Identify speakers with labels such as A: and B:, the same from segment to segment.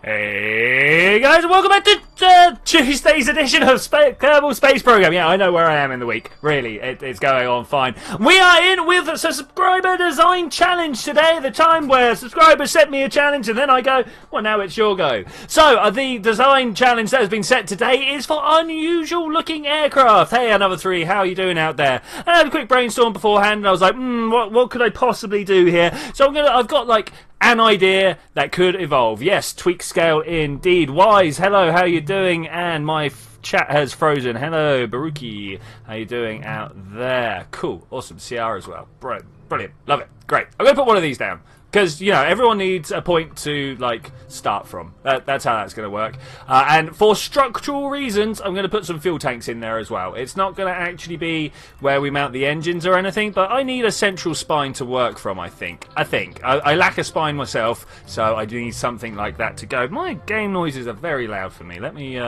A: Hey guys, and welcome back to Tuesday's edition of Kerbal Space Program. Yeah, I know where I am in the week. Really, it's going on fine. We are in with a subscriber design challenge today, the time where subscribers set me a challenge and then I go, well, now it's your go. So, the design challenge that has been set today is for unusual looking aircraft. Hey, another three, how are you doing out there? And I had a quick brainstorm beforehand and I was like, what could I possibly do here? So I've got like an idea that could evolve. Yes, tweak scale indeed. Wise, hello, how you doing? And my chat has frozen. Hello, Baruki, how you doing out there? Cool, awesome. CR as well. Brilliant, love it. Great. I'm going to put one of these down. Because, you know, everyone needs a point to, like, start from. That's how that's going to work. And for structural reasons, I'm going to put some fuel tanks in there as well. It's not going to actually be where we mount the engines or anything, but I need a central spine to work from, I think. I lack a spine myself, so I do need something like that to go. My game noises are very loud for me. Let me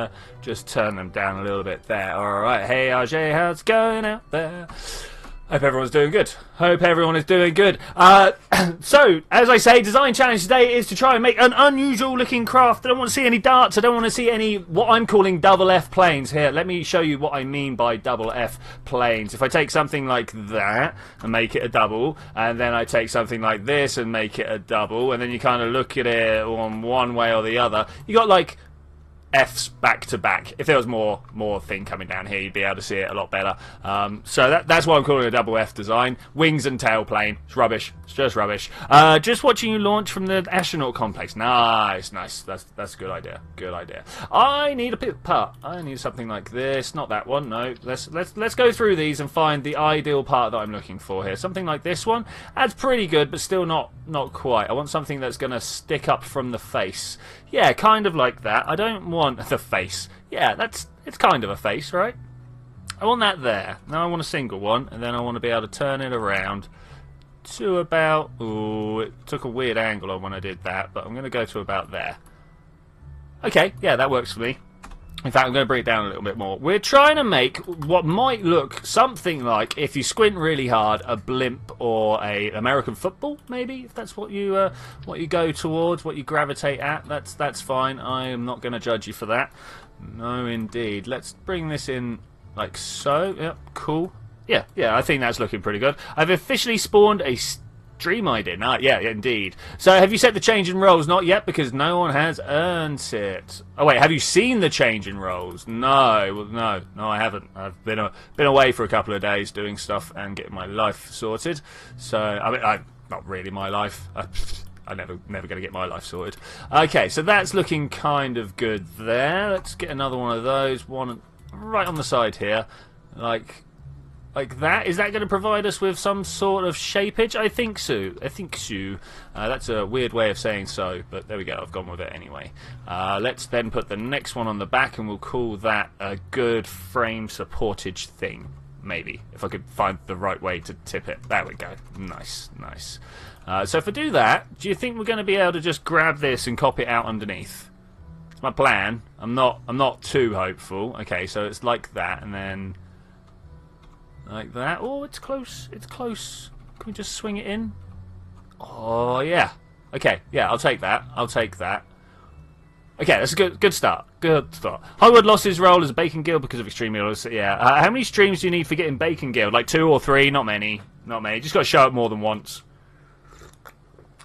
A: just turn them down a little bit there. Alright, hey RJ, how's it going out there? Hope everyone's doing good. Hope everyone is doing good. So, as I say, design challenge today is to try and make an unusual looking craft. I don't want to see any darts. I don't want to see any, what I'm calling double F planes. Here, let me show you what I mean by double F planes. If I take something like that and make it a double, and then I take something like this and make it a double, and then you kind of look at it on one way or the other, you got like F's back to back. If there was more thing coming down here, you'd be able to see it a lot better. So that's what I'm calling a double F design. Wings and tail plane. It's rubbish. It's just rubbish. Just watching you launch from the astronaut complex. Nice. That's a good idea. Good idea. I need a part. I need something like this. Not that one. No. Let's go through these and find the ideal part that I'm looking for here. Something like this one. That's pretty good, but still not quite. I want something that's going to stick up from the face. Yeah, kind of like that. I don't want the face. Yeah, it's kind of a face, right? I want that there. Now I want a single one, and then I want to be able to turn it around to about... Ooh, it took a weird angle on when I did that, but I'm going to go to about there. Okay, yeah, that works for me. In fact, I'm going to bring it down a little bit more. We're trying to make what might look something like, if you squint really hard, a blimp or a American football, maybe, if that's what you go towards, what you gravitate at. That's fine. I am not going to judge you for that. No, indeed. Let's bring this in like so. Yep, cool. Yeah, I think that's looking pretty good. I've officially spawned a stream ID. Yeah, indeed. So have you set the change in roles? Not yet, because no one has earned it. Oh wait, have you seen the change in roles? No, I haven't. I've been away for a couple of days doing stuff and getting my life sorted. So I mean, not really my life. I'm never going to get my life sorted. Okay, so that's looking kind of good there. Let's get another one of those. One right on the side here, like that. Is that going to provide us with some sort of shapeage? I think so. That's a weird way of saying so, but there we go. I've gone with it anyway. Let's then put the next one on the back, and we'll call that a good frame supportage thing. Maybe, if I could find the right way to tip it. There we go. Nice. So if I do that, do you think we're going to be able to just grab this and copy it out underneath? It's my plan. I'm not too hopeful. Okay, so it's like that, and then like that. Oh, it's close. Can we just swing it in? Oh, yeah. Okay, yeah, I'll take that. Okay, that's a good start. Hollywood lost his role as a Bacon Guild because of Extreme Heroes. Yeah. How many streams do you need for getting Bacon Guild? Like 2 or 3? Not many. Just got to show up more than once.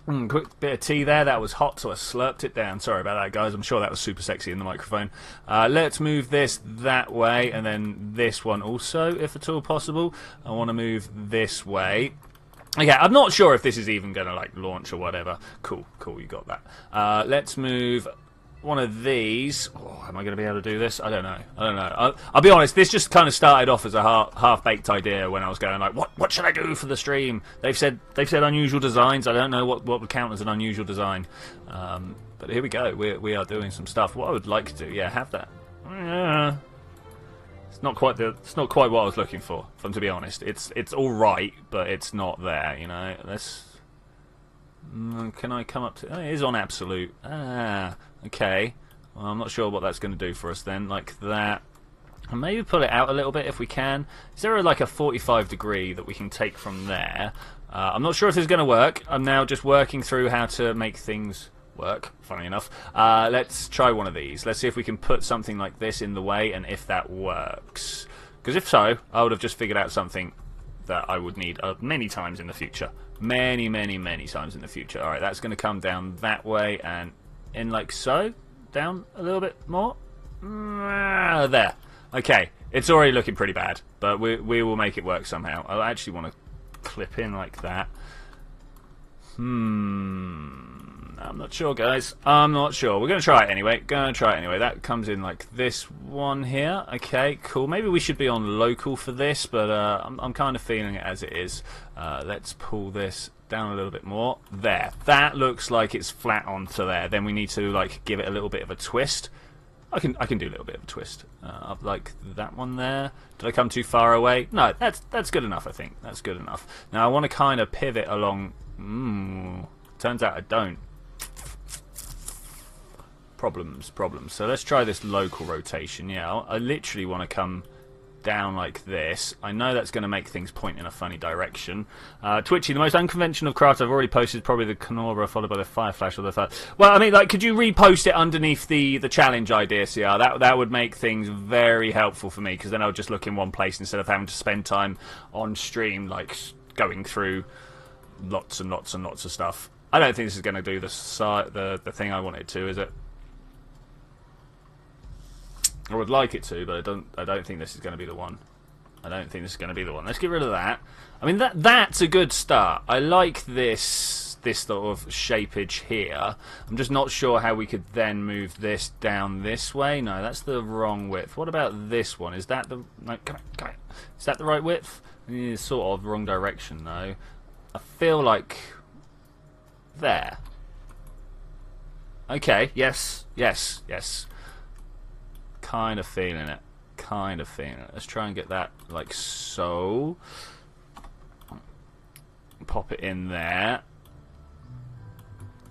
A: Quick bit of tea there. That was hot, so I slurped it down. Sorry about that, guys. I'm sure that was super sexy in the microphone. Let's move this that way, and then this one also, if at all possible. I want to move this way. Okay, I'm not sure if this is even going to like launch or whatever. Cool, you got that. Let's move one of these. Oh, am I going to be able to do this? I don't know. I'll be honest, this just kind of started off as a half-baked idea when I was going like, what should I do for the stream? They've said unusual designs. I don't know what would count as an unusual design. But here we go. We are doing some stuff. What I would like to do, yeah, have that. It's not quite what I was looking for, if I'm to be honest. It's all right, but it's not there, you know. Can I come up to... Oh, it is on absolute. Okay. Well, I'm not sure what that's going to do for us then. Like that. And maybe pull it out a little bit if we can. Is there like a 45 degree that we can take from there? I'm not sure if this is going to work. I'm now just working through how to make things work, funny enough. Let's try one of these. Let's see if we can put something like this in the way and if that works. Because if so, I would have just figured out something that I would need many times in the future. Many, many, many times in the future. Alright, that's going to come down that way and in like so. Down a little bit more. There. Okay, it's already looking pretty bad, but we will make it work somehow. I actually want to clip in like that. I'm not sure, guys. I'm not sure. We're going to try it anyway. That comes in like this one here. Okay, cool. Maybe we should be on local for this, but I'm kind of feeling it as it is. Let's pull this down a little bit more. There. That looks like it's flat onto there. Then we need to like give it a little bit of a twist. I can do a little bit of a twist. Up like that one there. Did I come too far away? No, that's good enough, I think. That's good enough. Now I want to kind of pivot along. Turns out I don't. Problems. So let's try this local rotation. Yeah, I literally want to come down like this. I know that's going to make things point in a funny direction. Twitchy, the most unconventional craft I've already posted is probably the Canora followed by the Fire Flash or the Fire. Well, I mean, like, could you repost it underneath the challenge idea, CR? That would make things very helpful for me, because then I'll just look in one place instead of having to spend time on stream, like, going through lots and lots and lots of stuff. I don't think this is going to do the thing I wanted to, is it? I would like it to, but I don't think this is going to be the one. Let's get rid of that. I mean, that's a good start. I like this sort of shapeage here. I'm just not sure how we could then move this down this way. No, that's the wrong width. What about this one? Is that the come on. Is that the right width? It's sort of wrong direction though. I feel like there. Okay. Yes. Kind of feeling it. Let's try and get that like so. Pop it in there.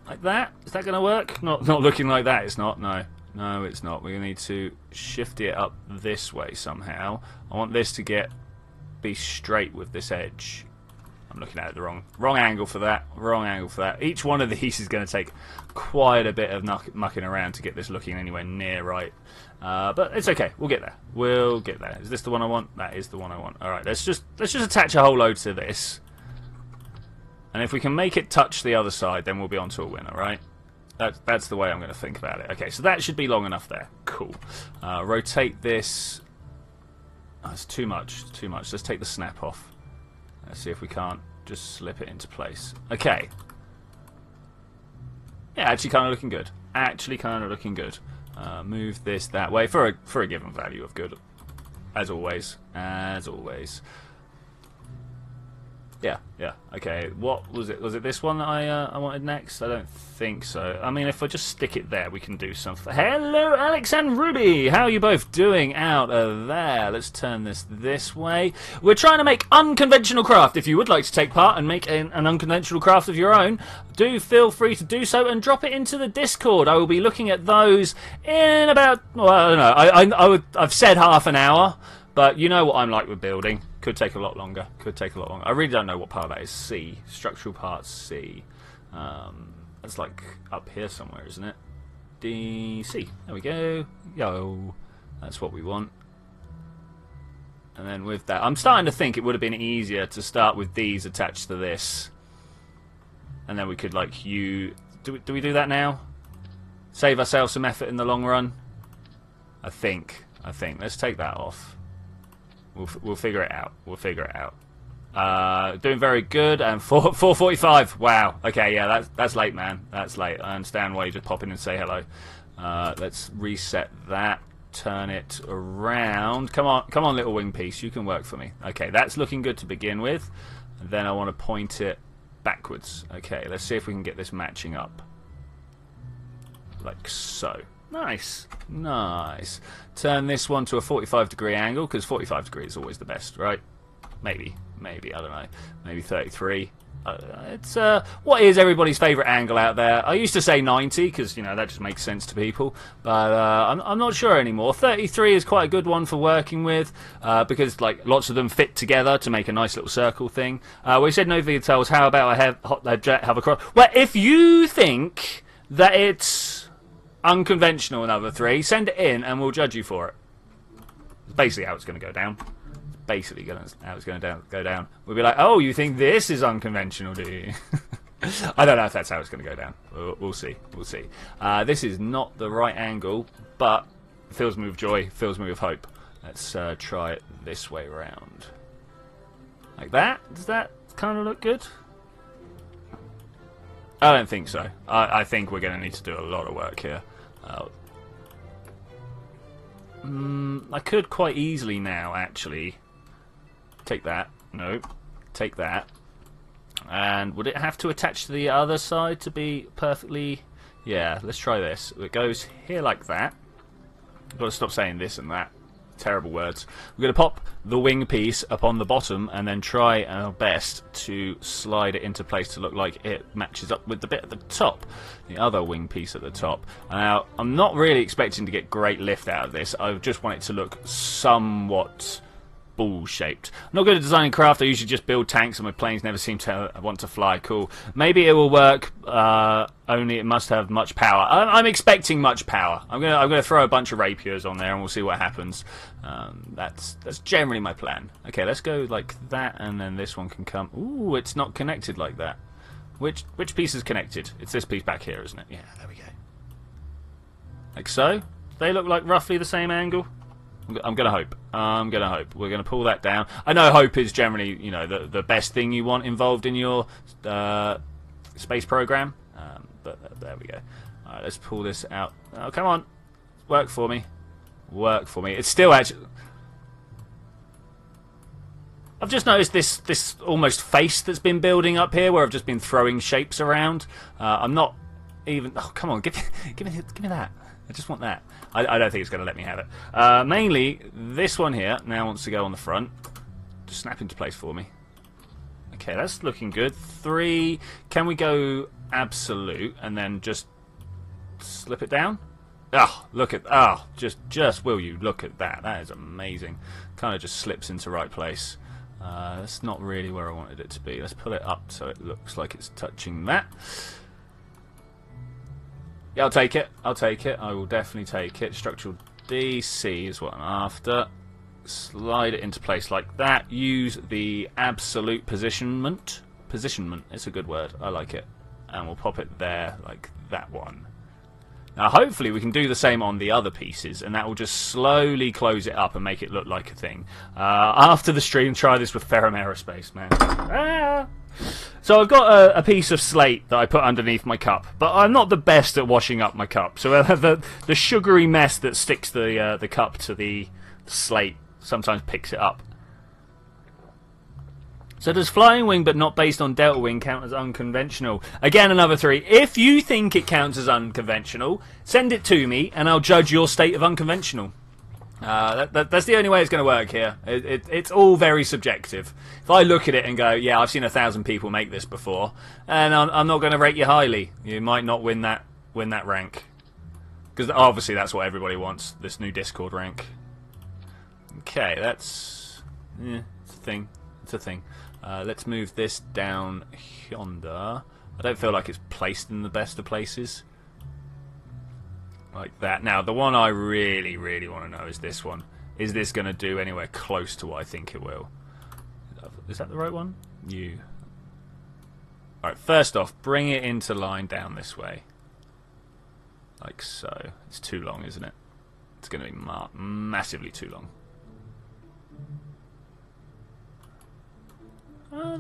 A: Like that? Is that going to work? Not looking like that, it's not. No, it's not. We need to shift it up this way somehow. I want this to be straight with this edge. I'm looking at it the wrong angle for that. Each one of these is going to take quite a bit of mucking around to get this looking anywhere near right. But it's okay. We'll get there. Is this the one I want? That is the one I want. All right. Let's just attach a whole load to this. And if we can make it touch the other side, then we'll be on to a winner, right? That's the way I'm going to think about it. Okay, so that should be long enough there. Cool. Rotate this. Oh, it's too much. Let's take the snap off. Let's see if we can't just slip it into place. Okay. Yeah, actually kind of looking good. Move this that way for a given value of good. As always. Yeah. Okay. What was it? Was it this one that I wanted next? I don't think so. I mean, if I just stick it there, we can do something. Hello, Alex and Ruby. How are you both doing out of there? Let's turn this way. We're trying to make unconventional craft. If you would like to take part and make an unconventional craft of your own, do feel free to do so and drop it into the Discord. I will be looking at those in about. Well, I don't know. I've said half an hour. But you know what I'm like with building. Could take a lot longer. I really don't know what part that is. C. Structural part C. That's like up here somewhere, isn't it? DC. There we go. Yo. That's what we want. And then with that, I'm starting to think it would have been easier to start with these attached to this. And then we could like do we do that now? Save ourselves some effort in the long run? I think. Let's take that off. We'll figure it out. Doing very good, and 4:45. Wow. Okay, yeah, that's late, man. That's late. I understand why you just pop in and say hello. Let's reset that. Turn it around. Come on, little wing piece. You can work for me. Okay, that's looking good to begin with. And then I want to point it backwards. Okay, let's see if we can get this matching up. Like so. Nice. Turn this one to a 45-degree angle, because 45 degrees is always the best, right? Maybe, I don't know. Maybe 33. It's what is everybody's favourite angle out there? I used to say 90, because, you know, that just makes sense to people. But I'm not sure anymore. 33 is quite a good one for working with, because, like, lots of them fit together to make a nice little circle thing. We said no vtol's. How about I have a cross? Well, if you think that it's unconventional in other 3, send it in and we'll judge you for it. It's basically how it's going to go down. Basically how it's going to go down. We'll be like, oh, you think this is unconventional, do you? I don't know if that's how it's going to go down. We'll see. We'll see. This is not the right angle, but fills me with joy, fills me with hope. Let's try it this way round. Like that? Does that kind of look good? I don't think so. I think we're going to need to do a lot of work here. I could quite easily now, actually, take that. No. Take that. And would it have to attach to the other side to be perfectly... Yeah, let's try this. It goes here like that. I've got to stop saying this and that. Terrible words. We're going to pop the wing piece up on the bottom and then try our best to slide it into place to look like it matches up with the bit at the top, the other wing piece at the top. Now, I'm not really expecting to get great lift out of this. I just want it to look somewhat ball-shaped. I'm not good at designing craft. I usually just build tanks and my planes never seem to want to fly. Cool. Maybe it will work, only it must have much power. I'm expecting much power. I'm gonna throw a bunch of rapiers on there and we'll see what happens. That's generally my plan. Okay, let's go like that and then this one can come. Ooh, it's not connected like that. Which piece is connected? It's this piece back here, isn't it? Yeah, there we go. Like so. They look like roughly the same angle. I'm going to hope. I'm going to hope. We're going to pull that down. I know hope is generally, you know, the best thing you want involved in your space program. But there we go. All right, let's pull this out. Oh, come on. Work for me. Work for me. It's still actually... I've just noticed this almost face that's been building up here where I've just been throwing shapes around. I'm not even... Oh, come on. Give me that. I just want that. I don't think it's going to let me have it. Mainly, this one here now wants to go on the front. Just snap into place for me. Okay, that's looking good. 3. Can we go absolute and then just slip it down? Oh, look at... Oh, just will you look at that. That is amazing. Kind of just slips into right place. That's not really where I wanted it to be. Let's pull it up so it looks like it's touching that. Yeah, I'll take it. I'll take it. I will definitely take it. Structural DC is what I'm after. Slide it into place like that. Use the absolute positionment. Positionment. It's a good word. I like it. And we'll pop it there like that one. Now, hopefully we can do the same on the other pieces, and that will just slowly close it up and make it look like a thing. After the stream, try this with Ferrum Aerospace, man. Ah! So I've got a piece of slate that I put underneath my cup, but I'm not the best at washing up my cup. So the sugary mess that sticks the cup to the slate sometimes picks it up. So does flying wing but not based on delta wing count as unconventional? Again, another 3. If you think it counts as unconventional, send it to me and I'll judge your state of unconventional. That's the only way it's going to work here. It's all very subjective. If I look at it and go, yeah, I've seen 1,000 people make this before, and I'm not going to rate you highly. You might not win that rank, because obviously that's what everybody wants. This new Discord rank. Okay, that's it's a thing. It's a thing. Let's move this down yonder. I don't feel like it's placed in the best of places. Like that. Now, the one I really, really want to know is this one. Is this going to do anywhere close to what I think it will? Is that the right one? You. Alright, first off, bring it into line down this way. Like so. It's too long, isn't it? It's going to be massively too long. I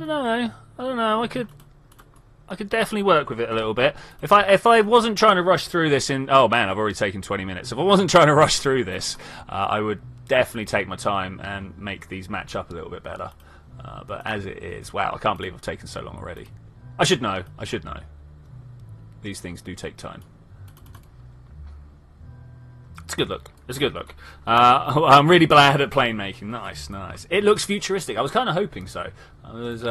A: don't know. I could definitely work with it a little bit. If I wasn't trying to rush through this in... Oh man, I've already taken 20 minutes. If I wasn't trying to rush through this, I would definitely take my time and make these match up a little bit better. But as it is... Wow, I can't believe I've taken so long already. I should know. I should know. These things do take time. It's a good look. It's a good look. I'm really bad at plane making. Nice, nice. It looks futuristic. I was kind of hoping so. I was...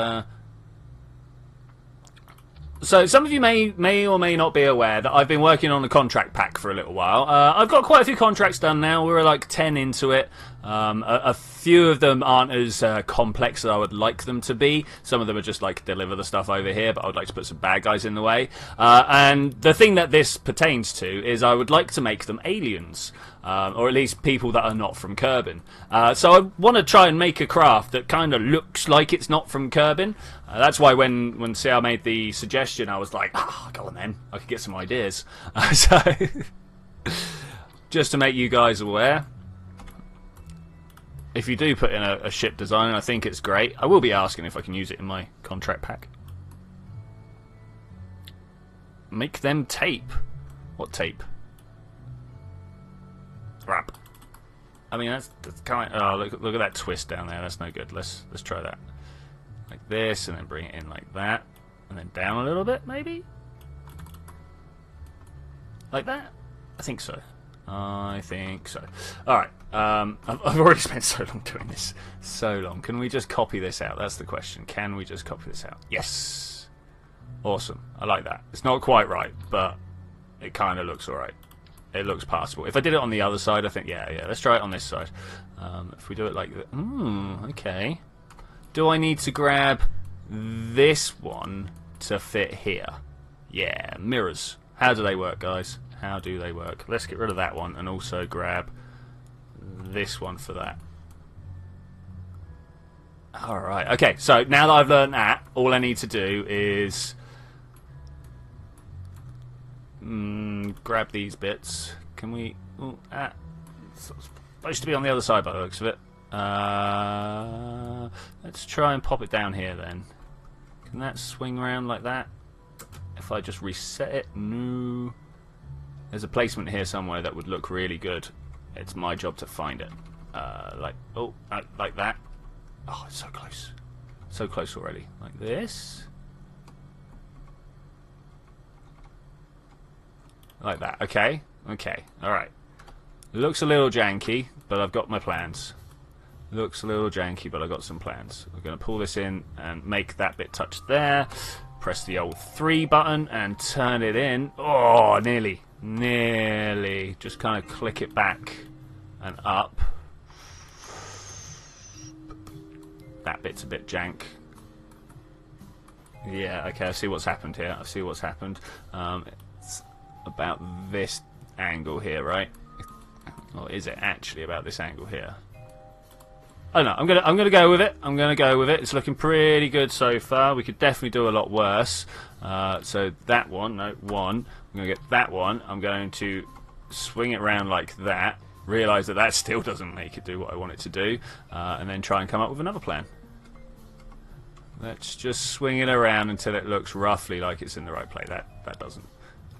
A: So some of you may or may not be aware that I've been working on a contract pack for a little while. I've got quite a few contracts done now. We're like 10 into it. A few of them aren't as complex as I would like them to be. Some of them are just like deliver the stuff over here, but I would like to put some bad guys in the way. And the thing that this pertains to is I would like to make them aliens. Or at least people that are not from Kerbin. So I want to try and make a craft that kind of looks like it's not from Kerbin. That's why when CR made the suggestion, I was like, go on then, I could get some ideas. So, just to make you guys aware, if you do put in a ship design, I think it's great. I will be asking if I can use it in my contract pack. Make them tape. What tape? Crap. I mean, that's kind of... Oh, look at that twist down there. That's no good. Let's try that. Like this, and then bring it in like that. And then down a little bit, maybe? Like that? I think so. I think so. Alright. I've already spent so long doing this. So long. Can we just copy this out? That's the question. Can we just copy this out? Yes! Awesome. I like that. It's not quite right, but it kind of looks alright. It looks passable. If I did it on the other side, I think, yeah, let's try it on this side. If we do it like that... okay. Do I need to grab this one to fit here? Yeah, mirrors. How do they work, guys? How do they work? Let's get rid of that one and also grab this one for that. Alright, okay, so now that I've learned that, all I need to do is... grab these bits. Can we... it's supposed to be on the other side by the looks of it. Let's try and pop it down here then. Can that swing around like that? If I just reset it? No. There's a placement here somewhere that would look really good. It's my job to find it. Like that. Oh, it's so close. So close already. Like this. Like that. Okay. Okay. Alright. Looks a little janky, but I've got my plans. Looks a little janky, but I've got some plans. We're going to pull this in and make that bit touch there. Press the old 3 button and turn it in. Oh, nearly. Nearly. Just kind of click it back and up. That bit's a bit jank. Yeah, okay, I see what's happened here. I see what's happened. It's about this angle here, right? Or is it actually about this angle here? Oh no, I'm gonna go with it. I'm gonna go with it. It's looking pretty good so far. We could definitely do a lot worse. So that one, no, one. I'm gonna get that one. I'm going to swing it around like that. Realise that that still doesn't make it do what I want it to do, and then try and come up with another plan. Let's just swing it around until it looks roughly like it's in the right place. That doesn't.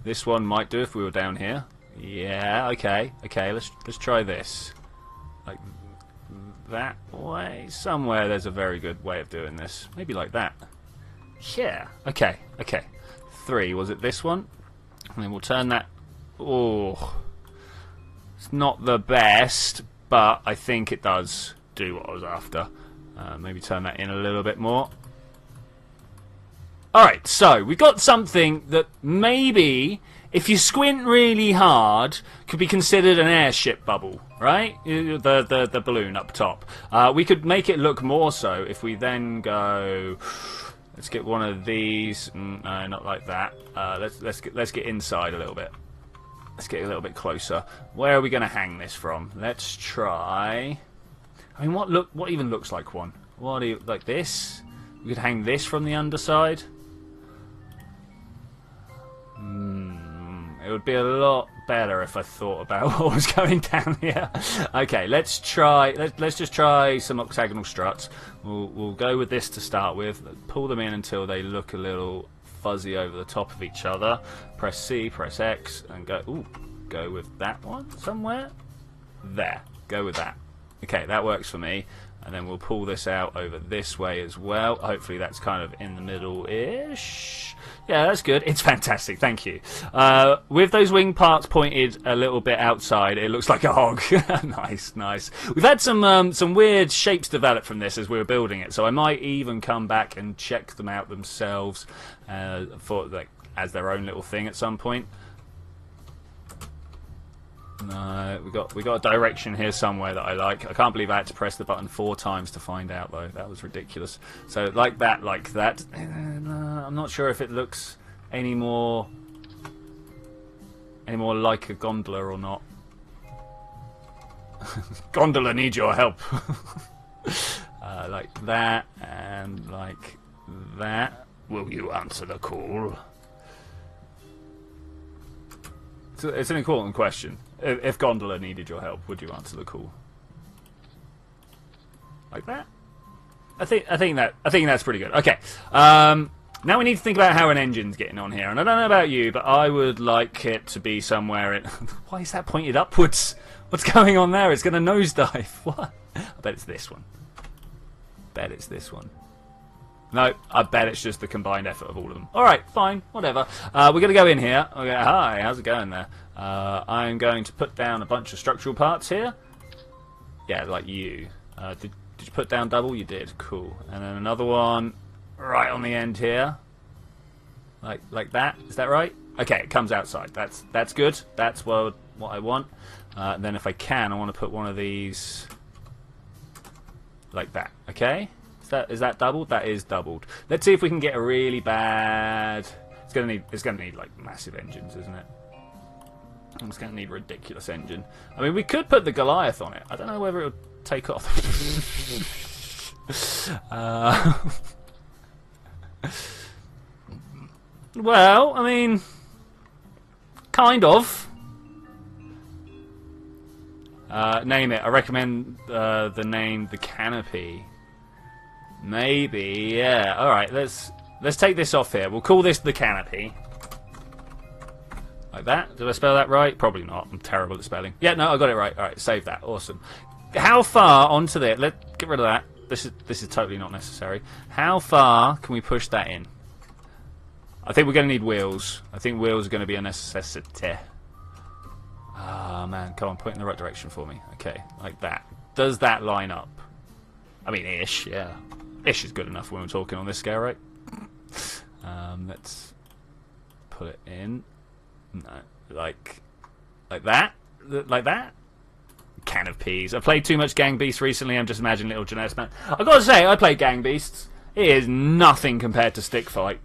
A: This one might do if we were down here. Yeah, okay, okay. Let's try this. Like that way. Somewhere there's a very good way of doing this. Maybe like that. Yeah. Okay. Okay. 3. Was it this one? And then we'll turn that. Oh. It's not the best, but I think it does do what I was after. Maybe turn that in a little bit more. Alright, so we've got something that maybe, if you squint really hard, could be considered an airship bubble, right? The balloon up top. We could make it look more so if we then go... Let's get one of these. No, not like that. Let's get inside a little bit. Let's get a little bit closer. Where are we going to hang this from? Let's try... I mean, what even looks like one? What do you... Like this? We could hang this from the underside. It would be a lot better if I thought about what was going down here. Okay, let's try. Let's just try some octagonal struts. We'll go with this to start with. Pull them in until they look a little fuzzy over the top of each other. Press C, press X, and go. Ooh, go with that one somewhere. There. Go with that. Okay, that works for me. And then we'll pull this out over this way as well. Hopefully that's kind of in the middle-ish. Yeah, that's good. It's fantastic. Thank you. With those wing parts pointed a little bit outside, it looks like a hog. Nice, nice. We've had some weird shapes develop from this as we were building it, so I might even come back and check them out themselves for like as their own little thing at some point. No, we got a direction here somewhere that I like. I can't believe I had to press the button 4 times to find out though. That was ridiculous. So like that, like that. I'm not sure if it looks any more like a gondola or not. Gondola need your help. Like that and like that. Will you answer the call? It's an important question. If Gondola needed your help, would you answer the call? Like that? I think that's pretty good. Okay. Now we need to think about how an engine's getting on here. And I don't know about you, but I would like it to be somewhere in... Why is that pointed upwards? What's going on there? It's going to nosedive. What? I bet it's this one. Bet it's this one. No, I bet it's just the combined effort of all of them. Alright, fine, whatever. We're going to go in here. Okay, hi, how's it going there? I'm going to put down a bunch of structural parts here. Yeah, like you. Did you put down double? You did. Cool. And then another one right on the end here. Like that. Is that right? Okay, it comes outside. That's good. That's what I want. Then if I can, I want to put one of these like that. Okay? Is that doubled? That is doubled. Let's see if we can get a really bad... It's gonna need like massive engines, isn't it? It's gonna need a ridiculous engine. I mean, we could put the Goliath on it. I don't know whether it'll take off. Well, I mean, kind of. Name it. I recommend the name the Canopy. Maybe, yeah. Alright, let's take this off here. We'll call this the Canopy. Like that? Did I spell that right? Probably not. I'm terrible at spelling. Yeah, no, I got it right. Alright, save that. Awesome. How far onto there? Let's get rid of that. This is totally not necessary. How far can we push that in? I think we're going to need wheels. I think wheels are going to be a necessity. Ah, man. Come on, point in the right direction for me. Okay, like that. Does that line up? I mean, ish, yeah. Ish is good enough when we're talking on this scale, right? Let's put it in. No, like that? Like that? Can of peas. I've played too much Gang Beasts recently. I'm just imagining little generic man. I've got to say, I play Gang Beasts. It is nothing compared to Stick Fight.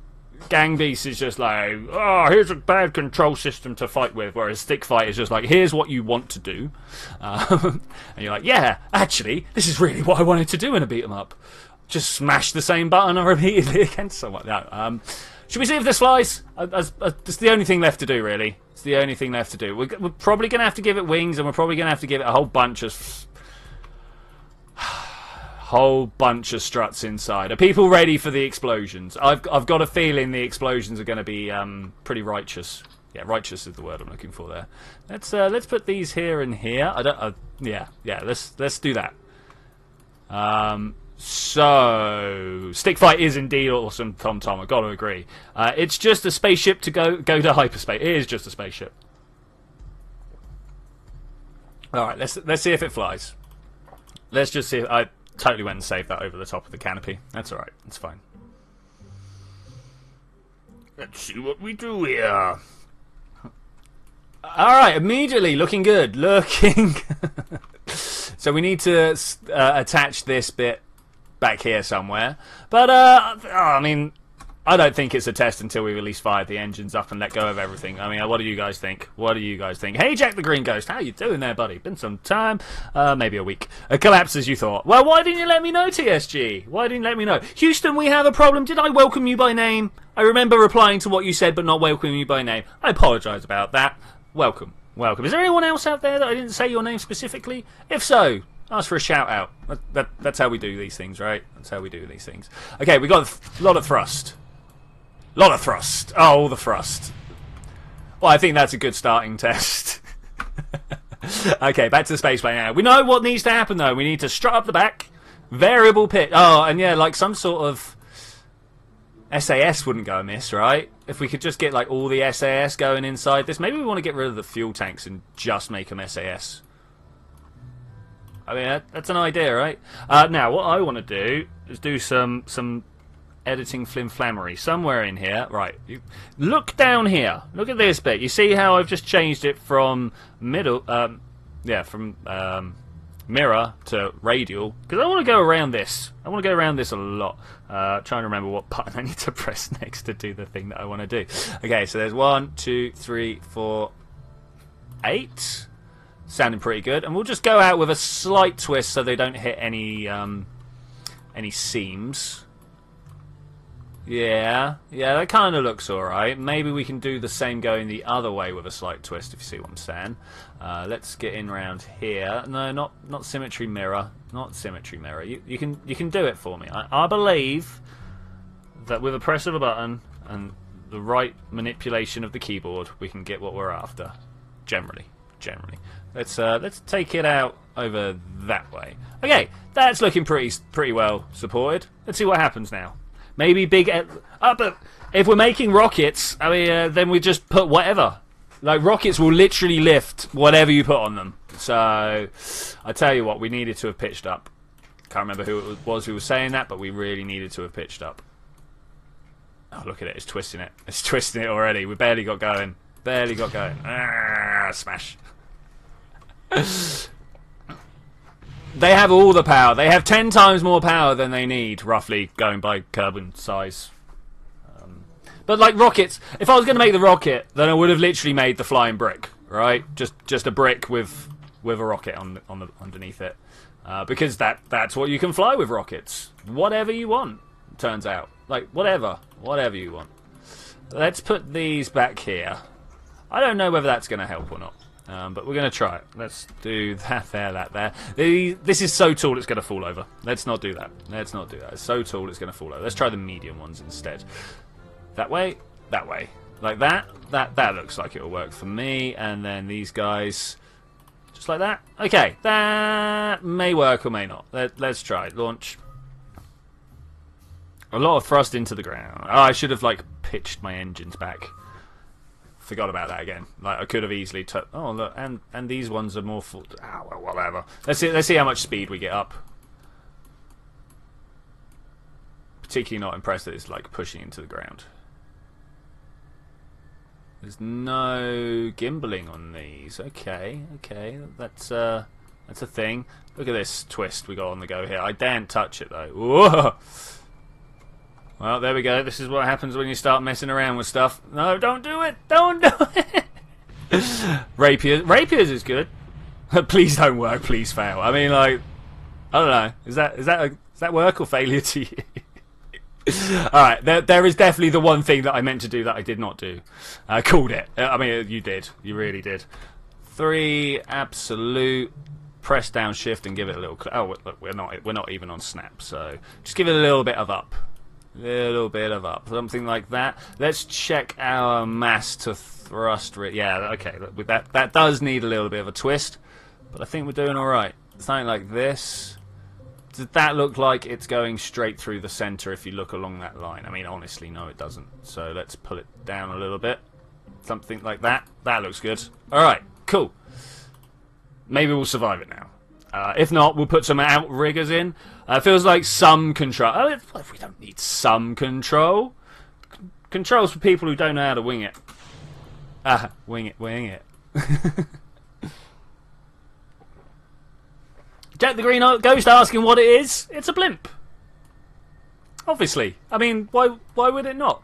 A: Gang Beasts is just like, oh, here's a bad control system to fight with, whereas Stick Fight is just like, here's what you want to do. And you're like, yeah, actually, this is really what I wanted to do in a beat 'em up. Just smash the same button repeatedly against someone. No, should we see if this flies? It's the only thing left to do, really. It's the only thing left to do. We're probably going to have to give it wings, and we're probably going to have to give it a whole bunch of struts inside. Are people ready for the explosions? I've got a feeling the explosions are going to be pretty righteous. Yeah, righteous is the word I'm looking for there. Let's put these here and here. Yeah. Let's do that. So Stick Fight is indeed awesome, Tom. I've got to agree. It's just a spaceship to go to hyperspace. It is just a spaceship. All right, let's see if it flies. Let's just see. I totally went and saved that over the top of the canopy. That's all right. It's fine. Let's see what we do here. All right, immediately looking good. So we need to attach this bit back here somewhere. But, I mean, I don't think it's a test until we've at least fired the engines up and let go of everything. I mean, what do you guys think? What do you guys think? Hey, Jack the Green Ghost, how you doing there, buddy? Been some time. Maybe a week. A collapse as you thought. Well, why didn't you let me know, TSG? Why didn't you let me know? Houston, we have a problem. Did I welcome you by name? I remember replying to what you said, but not welcoming you by name. I apologise about that. Welcome. Welcome. Is there anyone else out there that I didn't say your name specifically? If so, ask for a shout out. That's how we do these things, right? That's how we do these things. Okay, we got a lot of thrust. Lot of thrust. Oh, all the thrust. Well, I think that's a good starting test. Okay, back to the spaceplane now. We know what needs to happen, though. We need to strut up the back. Variable pitch. Oh, and yeah, like some sort of SAS wouldn't go amiss, right? If we could just get like all the SAS going inside this. Maybe we want to get rid of the fuel tanks and just make them SAS. I mean, that's an idea, right? Now, what I want to do is do some editing flim-flammery somewhere in here. Right, look down here. Look at this bit. You see how I've just changed it from middle, from mirror to radial, because I want to go around this. I want to go around this a lot. Trying to remember what button I need to press next to do the thing that I want to do. Okay, so there's 1, 2, 3, 4, 8. Sounding pretty good, and we'll just go out with a slight twist so they don't hit any seams. Yeah, that kind of looks alright. Maybe we can do the same going the other way with a slight twist, if you see what I'm saying. Let's get in around here. No, not symmetry mirror. Not symmetry mirror. You can do it for me. I believe that with a press of a button and the right manipulation of the keyboard, we can get what we're after. Generally. Let's take it out over that way. Okay, that's looking pretty well supported. Let's see what happens now. Maybe big... but if we're making rockets, I mean, then we just put whatever. Like, rockets will literally lift whatever you put on them. So, I tell you what, we needed to have pitched up. Can't remember who it was who was saying that, but we really needed to have pitched up. Oh, look at it. It's twisting it. It's twisting it already. We barely got going. Smash. They have all the power. They have 10 times more power than they need, roughly, going by carbon size. But like rockets, if I was going to make the rocket, then I would have literally made the flying brick, right? Just a brick with a rocket underneath it, because that's what you can fly with rockets. Whatever you want, turns out. Like whatever you want. Let's put these back here. I don't know whether that's going to help or not. But we're going to try it. Let's do that there. This is so tall it's going to fall over. Let's not do that. It's so tall it's going to fall over. Let's try the medium ones instead. That way. Like that. That looks like it'll work for me. And then these guys, just like that. Okay, that may work or may not. Let's try it. Launch. A lot of thrust into the ground. Oh, I should have like pitched my engines back. Forgot about that again. Like I could have easily took. Oh look, and these ones are more full. Oh well, whatever. Let's see how much speed we get up. Particularly not impressed that it's like pushing into the ground. There's no gimbaling on these. Okay, that's a thing. Look at this twist we got on the go here. I daren't touch it though. Whoa. Well, there we go. This is what happens when you start messing around with stuff. No, don't do it. Don't do it. Rapiers is good. Please don't work. Please fail. I mean, like, I don't know. Is that work or failure to you? All right. There is definitely the one thing that I meant to do that I did not do. Called it. I mean, you did. You really did. 3 absolute. Press down shift and give it a little. Oh, look, we're not even on snap. So just give it a little bit of up. Little bit of up, something like that. Let's check our mass to thrust rate. Yeah, okay. With that does need a little bit of a twist, but I think we're doing all right. Something like this. Does that look like it's going straight through the center if you look along that line? I mean, honestly, no, it doesn't. So let's pull it down a little bit. Something like that. That looks good. All right, cool. Maybe we'll survive it now. If not, we'll put some outriggers in. Feels like some control. Oh, we don't need some control. Controls for people who don't know how to wing it. Wing it. Jack the Green Ghost asking what it is. It's a blimp. Obviously. I mean, why would it not?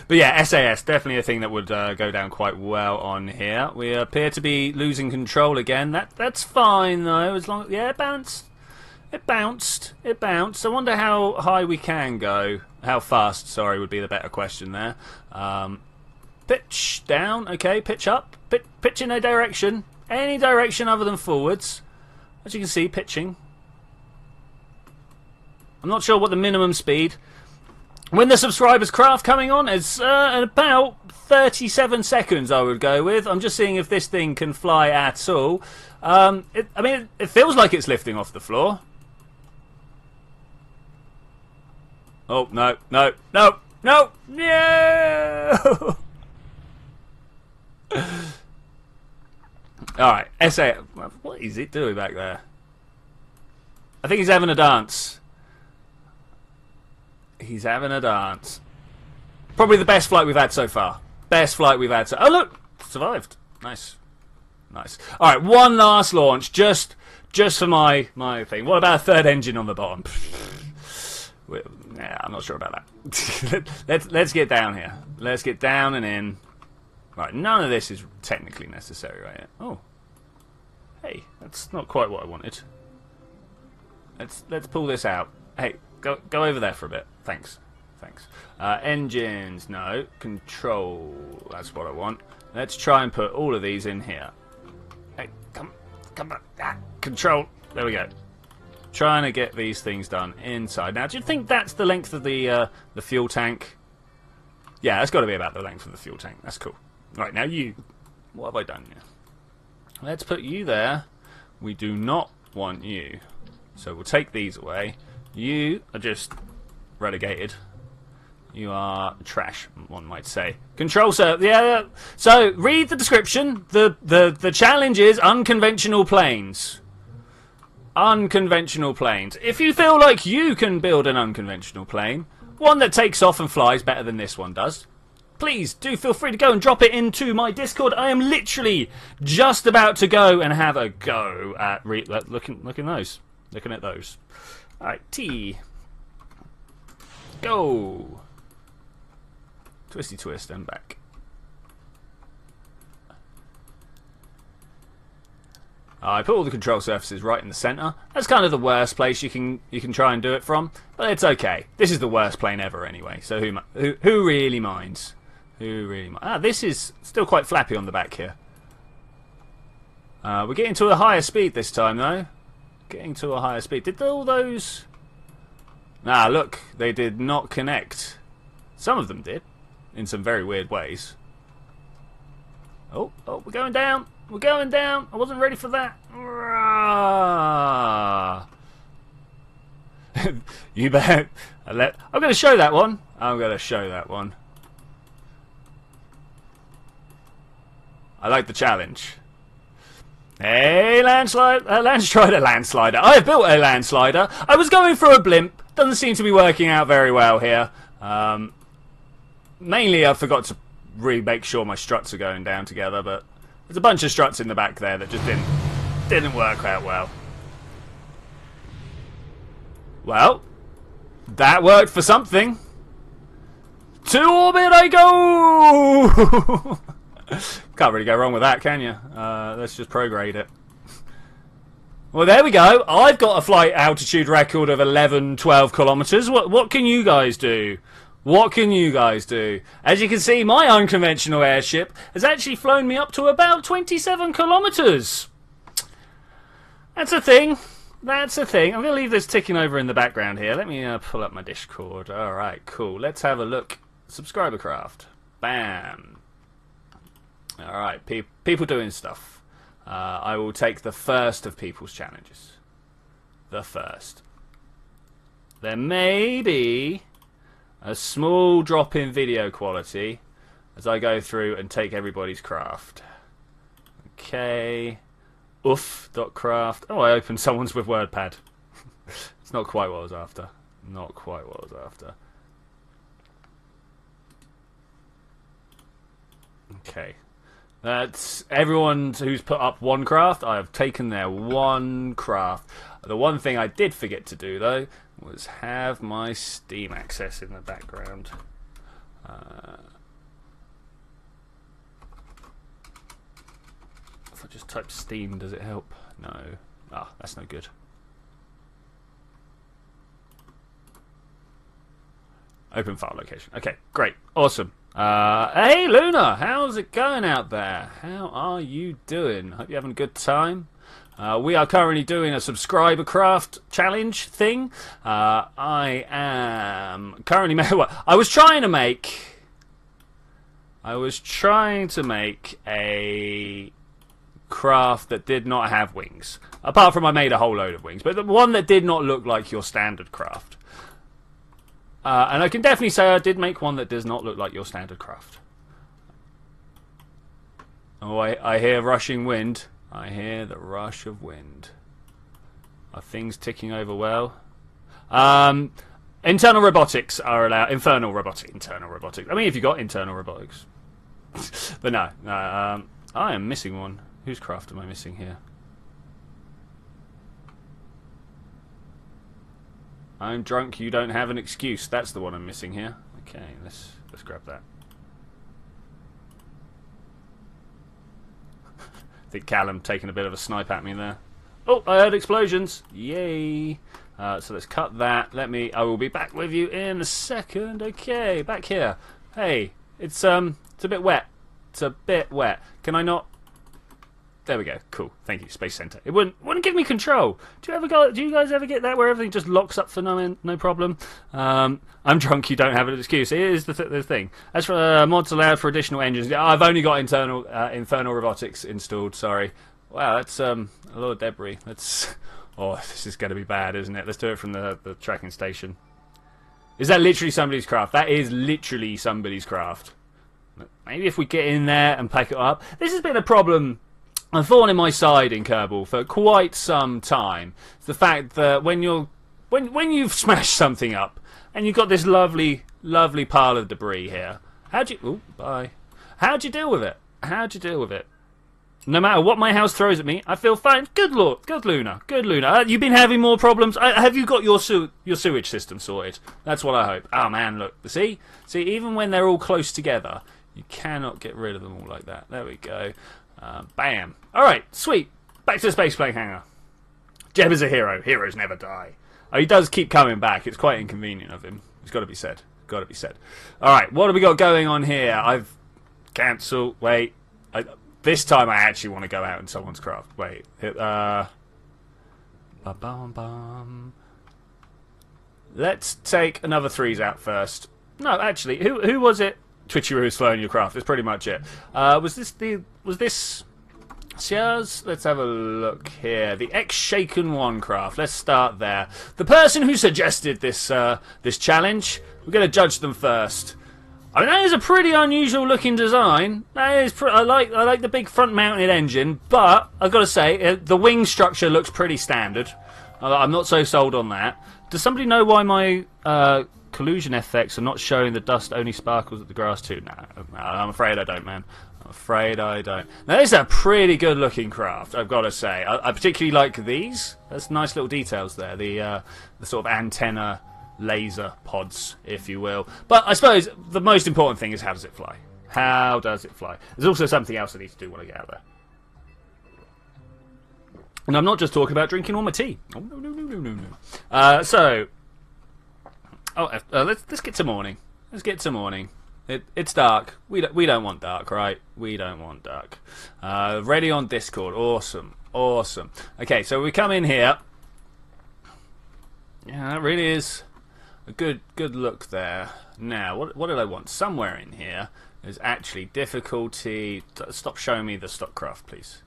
A: But yeah, SAS, definitely a thing that would go down quite well on here. We appear to be losing control again. That's fine though, as long as, yeah, it bounced. I wonder how high we can go. How fast, sorry, would be the better question there. Pitch down, okay, pitch up. Pitch in a direction. Any direction other than forwards. As you can see, pitching. I'm not sure what the minimum speed. When the subscribers craft coming on, it's at about 37 seconds I would go with. I'm just seeing if this thing can fly at all. I mean, it feels like it's lifting off the floor. Oh, no, no, no, no, no! Alright, SA, what is it doing back there? I think he's having a dance. He's having a dance. Probably the best flight we've had so far. Best flight we've had so... Oh, look! Survived. Nice. Nice. Alright, one last launch. Just for my thing. What about a third engine on the bottom? Yeah, I'm not sure about that. let's get down here. Let's get down and in. Right, none of this is technically necessary right yet. Oh. Hey, that's not quite what I wanted. Let's pull this out. Hey, go over there for a bit. Thanks. Thanks. Engines, no. Control, that's what I want. Let's try and put all of these in here. Hey, come on. Control. There we go. Trying to get these things done inside. Now, do you think that's the length of the fuel tank? Yeah, that's got to be about the length of the fuel tank. That's cool. Right, now you... What have I done here? Let's put you there. We do not want you. So we'll take these away. You are just relegated. You are trash, one might say. Control, sir. Yeah. So read the description. The challenge is unconventional planes. Unconventional planes. If you feel like you can build an unconventional plane, one that takes off and flies better than this one does, please do feel free to go and drop it into my Discord. I am literally just about to go and have a go at looking at those. Alright, T. Go. Twisty twist and back. I put all the control surfaces right in the centre. That's kind of the worst place you can try and do it from, but it's okay. This is the worst plane ever anyway, so who really minds? Who really minds? Ah, this is still quite flappy on the back here. We're getting to a higher speed this time though. Getting to a higher speed. Did all those... Ah, look, they did not connect. Some of them did, in some very weird ways. Oh, we're going down. We're going down. I wasn't ready for that. You bet. I'm going to show that one. I'm going to show that one. I like the challenge. Hey, landslider. Landslider. I have built a landslider. I was going for a blimp. Doesn't seem to be working out very well here. Mainly I forgot to make sure my struts are going down together, but there's a bunch of struts in the back there that just didn't work out well. Well, that worked for something. To orbit I go! Can't really go wrong with that, can you? Let's just prograde it. Well, there we go. I've got a flight altitude record of 11-12 kilometers. What can you guys do? What can you guys do? As you can see, my unconventional airship has actually flown me up to about 27 kilometers. That's a thing. That's a thing. I'm going to leave this ticking over in the background here. Let me pull up my Discord. Alright, cool. Let's have a look. Subscriber craft. Bam. Alright, people doing stuff. I will take the first of people's challenges. The first. There may be a small drop in video quality as I go through and take everybody's craft. Okay. Oof.craft. Oh, I opened someone's with WordPad. It's not quite what I was after. Not quite what I was after. Okay. That's everyone who's put up one craft. I have taken their one craft. The one thing I did forget to do, though, was have my Steam access in the background. If I just type Steam, does it help? No. Ah, that's no good. Open file location. Okay, great. Awesome. Hey, Luna! How's it going out there? How are you doing? Hope you're having a good time. We are currently doing a subscriber craft challenge thing. I am currently I was trying to make a craft that did not have wings. Apart from I made a whole load of wings, but the one that did not look like your standard craft. And I can definitely say I did make one that does not look like your standard craft. Oh, I hear rushing wind. I hear the rush of wind. Are things ticking over well? Internal robotics are allowed. Internal robotics. I mean, if you got internal robotics. But no. I am missing one. Whose craft am I missing here? I'm drunk, you don't have an excuse. That's the one I'm missing here. Okay, let's grab that. I think Callum taking a bit of a snipe at me there. Oh, I heard explosions. Yay. So let's cut that. I will be back with you in a second. Okay, back here. Hey, it's a bit wet. It's a bit wet. Can I not? There we go. Cool. Thank you, Space Center. It wouldn't give me control. Do you guys ever get that where everything just locks up for no problem? I'm drunk. You don't have an excuse. It is the thing. As for mods allowed for additional engines, I've only got internal infernal robotics installed. Sorry. Wow, that's a lot of debris. Oh, this is going to be bad, isn't it? Let's do it from the tracking station. Is that literally somebody's craft? That is literally somebody's craft. Maybe if we get in there and pack it up. This has been a problem I've thorn in my side in Kerbal for quite some time. It's the fact that when you've smashed something up and you've got this lovely pile of debris here, how'd you deal with it? How'd you deal with it? No matter what my house throws at me, I feel fine. Good Lord, good Luna. You've been having more problems. Have you got your sewage system sorted? That's what I hope. Oh man, look, see, even when they're all close together, you cannot get rid of them all like that. There we go. Bam. Alright, sweet. Back to the space plane hangar. Jeb is a hero. Heroes never die. Oh, he does keep coming back. It's quite inconvenient of him. It's got to be said. Alright, what have we got going on here? I've cancelled. Wait. This time I actually want to go out in someone's craft. Wait. Let's take another threes out first. No, actually, who was it? Twitchi who's flying your craft. That's pretty much it. Was this Sears? Let's have a look here. The X-Shaken 1 craft. Let's start there. The person who suggested this this challenge, we're going to judge them first. I mean, that is a pretty unusual looking design. That is I like the big front mounted engine, but I've got to say the wing structure looks pretty standard. I'm not so sold on that. Does somebody know why my collusion effects are not showing the dust only sparkles at the grass too? No, I'm afraid I don't, man. I'm afraid I don't. Now, this is a pretty good looking craft, I've got to say. I particularly like these. There's nice little details there. The sort of antenna laser pods, if you will. But I suppose the most important thing is, how does it fly? How does it fly? There's also something else I need to do when I get out there. And I'm not just talking about drinking all my tea. Oh, no. Let's get to morning. It's dark. We don't want dark, right? We don't want dark. Ready on Discord. Awesome. Okay, so we come in here. Yeah, that really is a good look there. Now, what did I want? Somewhere in here is actually difficulty. Stop showing me the stock craft, please.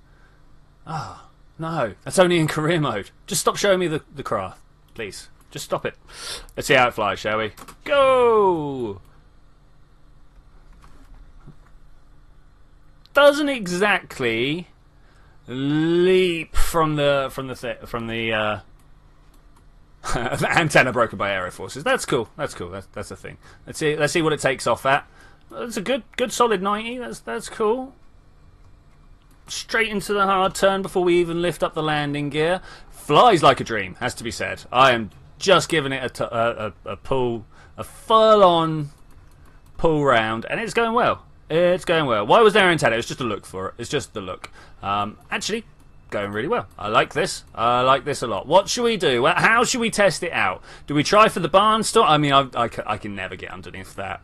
A: Oh, no. That's only in career mode. Just stop showing me the craft, please. Just stop it. Let's see how it flies, shall we? Go! Doesn't exactly leap from the the antenna broken by aero forces. That's cool. That's a thing. Let's see what it takes off at. That's a good solid 90. That's cool. Straight into the hard turn before we even lift up the landing gear. Flies like a dream, has to be said. I am just giving it a pull, a full-on pull round, and it's going well. It's going well. Why was there an antenna? It's just a look for it. It's just the look. Actually, going really well. I like this. I like this a lot. What should we do? How should we test it out? Do we try for the barn store? I mean, I can never get underneath that.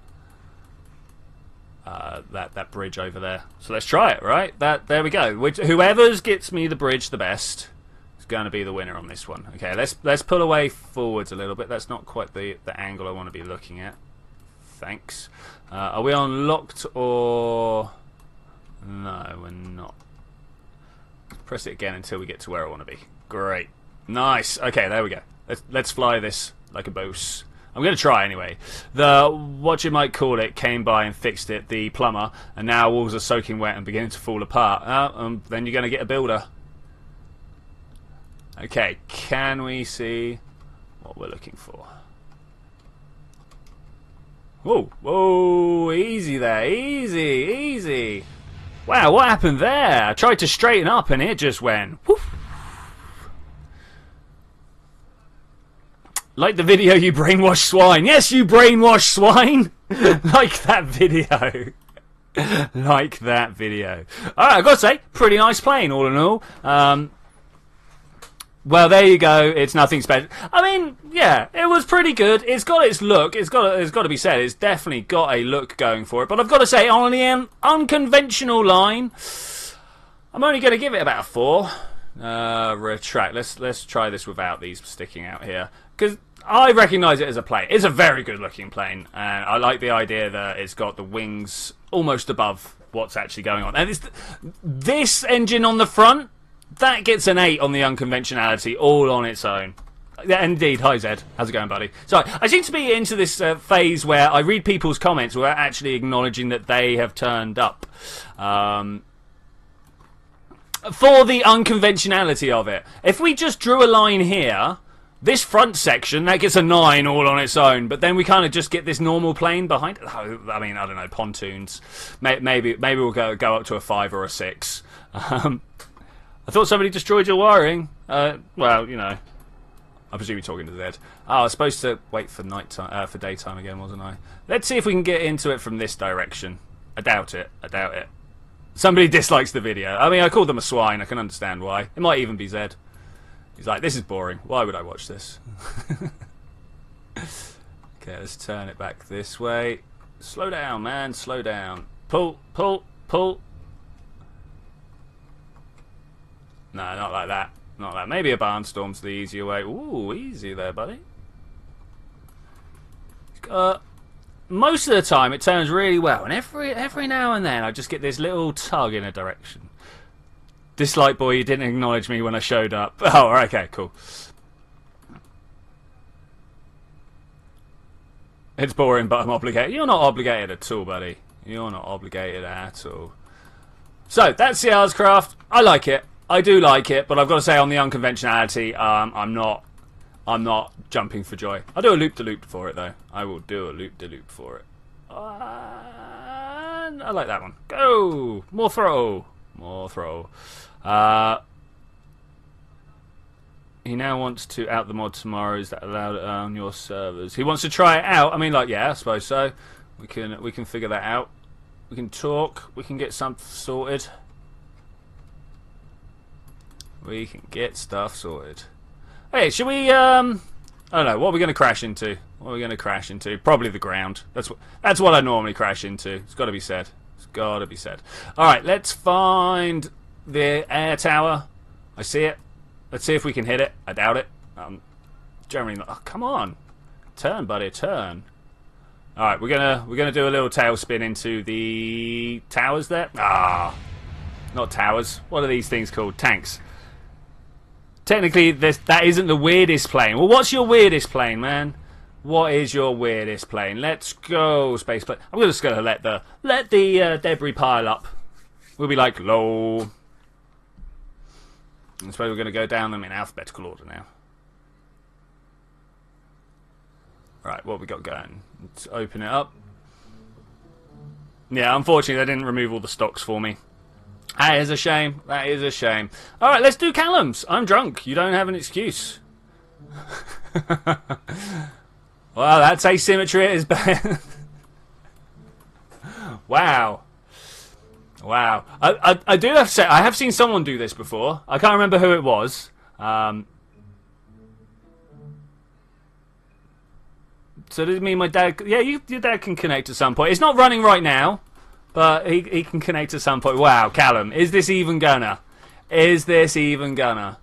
A: That bridge over there. So let's try it, right? There we go. Whoever gets me the bridge the best, going to be the winner on this one. Okay, let's pull away forwards a little bit. That's not quite the angle I want to be looking at. Thanks. Are we on locked or... No, we're not. Press it again until we get to where I want to be. Great. Nice. Okay, there we go. Let's fly this like a boss. I'm going to try anyway. The, what you might call it, came by and fixed it, the plumber, and now walls are soaking wet and beginning to fall apart. Then you're going to get a builder. Okay, can we see what we're looking for? Whoa, whoa, easy there, easy, easy. Wow, what happened there? I tried to straighten up and it just went woof. Like the video, you brainwash swine. Yes, you brainwash swine. Like that video. Like that video. Alright, I've got to say, pretty nice plane all in all. Well, there you go. It's nothing special. I mean, yeah, it was pretty good. It's got its look. It's got to be said. It's definitely got a look going for it. But I've got to say, on the unconventional line, I'm only going to give it about a 4. Retract. Let's try this without these sticking out here, because I recognise it as a plane. It's a very good looking plane, and I like the idea that it's got the wings almost above what's actually going on. And this engine on the front, that gets an 8 on the unconventionality all on its own. Yeah, indeed. Hi Zed, how's it going, buddy? So I seem to be into this phase where I read people's comments without actually acknowledging that they have turned up. For the unconventionality of it. If we just drew a line here, this front section, that gets a 9 all on its own, but then we kind of just get this normal plane behind it. I mean, I don't know, pontoons. Maybe we'll go up to a 5 or a 6. I thought somebody destroyed your wiring. Well, you know, I presume you're talking to Zed. Oh, I was supposed to wait for nighttime, for daytime again, wasn't I? Let's see if we can get into it from this direction. I doubt it. I doubt it. Somebody dislikes the video. I mean, I called them a swine. I can understand why. It might even be Zed. He's like, this is boring. Why would I watch this? Okay, let's turn it back this way. Slow down, man. Slow down. Pull, pull, pull. No, not like that. Not that. Maybe a barnstorm's the easier way. Ooh, easy there, buddy. Most of the time it turns really well, and every now and then I just get this little tug in a direction. Dislike boy, you didn't acknowledge me when I showed up. Oh, okay, cool. It's boring, but I'm obligated. You're not obligated at all, buddy. You're not obligated at all. So, that's the Arscraft. I like it. I do like it, but I've got to say on the unconventionality, I'm not jumping for joy. I'll do a loop-de-loop for it, though. I will do a loop-de-loop for it. I like that one. Go! More throw. More throw. He now wants to out the mod tomorrow. Is that allowed on your servers? He wants to try it out. I mean, like, yeah, I suppose so. We can figure that out. We can talk. We can get something sorted. We can get stuff sorted. Hey, should we, I don't know, what are we going to crash into? What are we going to crash into? Probably the ground. That's what I normally crash into. It's got to be said. It's got to be said. Alright, let's find the air tower. I see it. Let's see if we can hit it. I doubt it. Generally not. Oh, come on. Turn, buddy, turn. Alright, we're gonna do a little tail spin into the towers there. Ah, not towers. What are these things called? Tanks. Technically, that isn't the weirdest plane. Well, what's your weirdest plane, man? What is your weirdest plane? Let's go, space plane. I'm just gonna let the debris pile up. We'll be like low. I suppose we're gonna go down them in alphabetical order now. Right, what have we got going? Let's open it up. Yeah, unfortunately, they didn't remove all the stocks for me. That is a shame. That is a shame. Alright, let's do Callum's. I'm drunk. You don't have an excuse. Well, that's asymmetry at its best. Wow. Wow. I do have to say, I have seen someone do this before. I can't remember who it was. So does it mean my dad... Yeah, your dad can connect at some point. It's not running right now, but he can connect at some point. Wow, Callum, is this even gonna? Is this even gonna?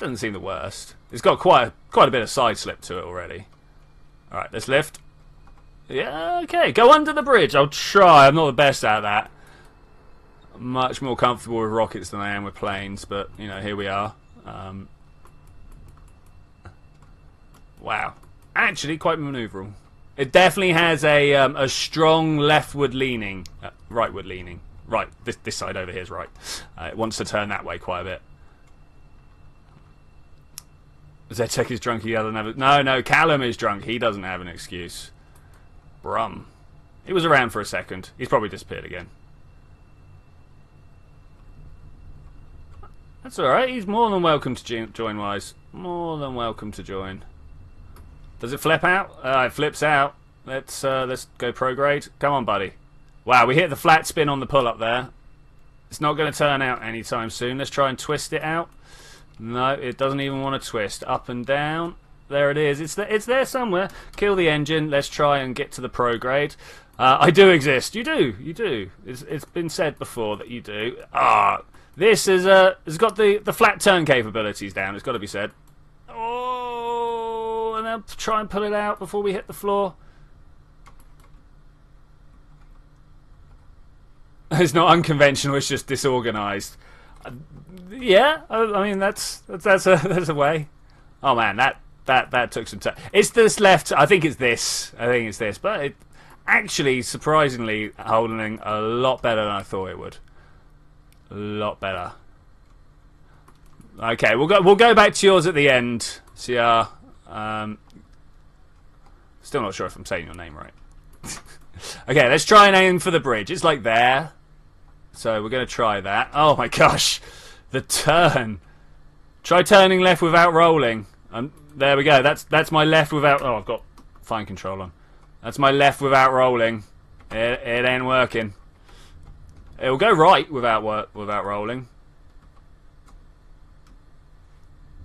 A: doesn't seem the worst. It's got quite a bit of side slip to it already. Alright, let's lift. Yeah, okay. Go under the bridge. I'll try. I'm not the best at that. I'm much more comfortable with rockets than I am with planes, but, you know, here we are. Wow. Actually, quite maneuverable. It definitely has a strong leftward leaning. Rightward leaning. Right, this side over here is right. It wants to turn that way quite a bit. Zetek is drunk, he doesn't have it. No, Callum is drunk, he doesn't have an excuse. Brum. He was around for a second. He's probably disappeared again. That's alright, he's more than welcome to join, Wise. More than welcome to join. Does it flip out? It flips out. Let's go prograde. Come on, buddy. Wow, we hit the flat spin on the pull-up there. It's not going to turn out anytime soon. Let's try and twist it out. No, it doesn't even want to twist. Up and down. There it is. It's there somewhere. Kill the engine. Let's try and get to the prograde. I do exist. You do. You do. It's been said before that you do. This is has got the flat turn capabilities down. It's got to be said. Oh, and then try and pull it out before we hit the floor. It's not unconventional. It's just disorganized. Yeah, I mean that's a way. Oh man, that took some time. It's this left. I think it's this. But it actually surprisingly holding a lot better than I thought it would. A lot better. Okay, we'll go back to yours at the end, CR. Still not sure if I'm saying your name right. Okay, let's try and aim for the bridge. It's like there. So we're going to try that. Oh my gosh. The turn. Try turning left without rolling. There we go. That's my left without... Oh, I've got fine control on. That's my left without rolling. It ain't working. It'll go right without rolling.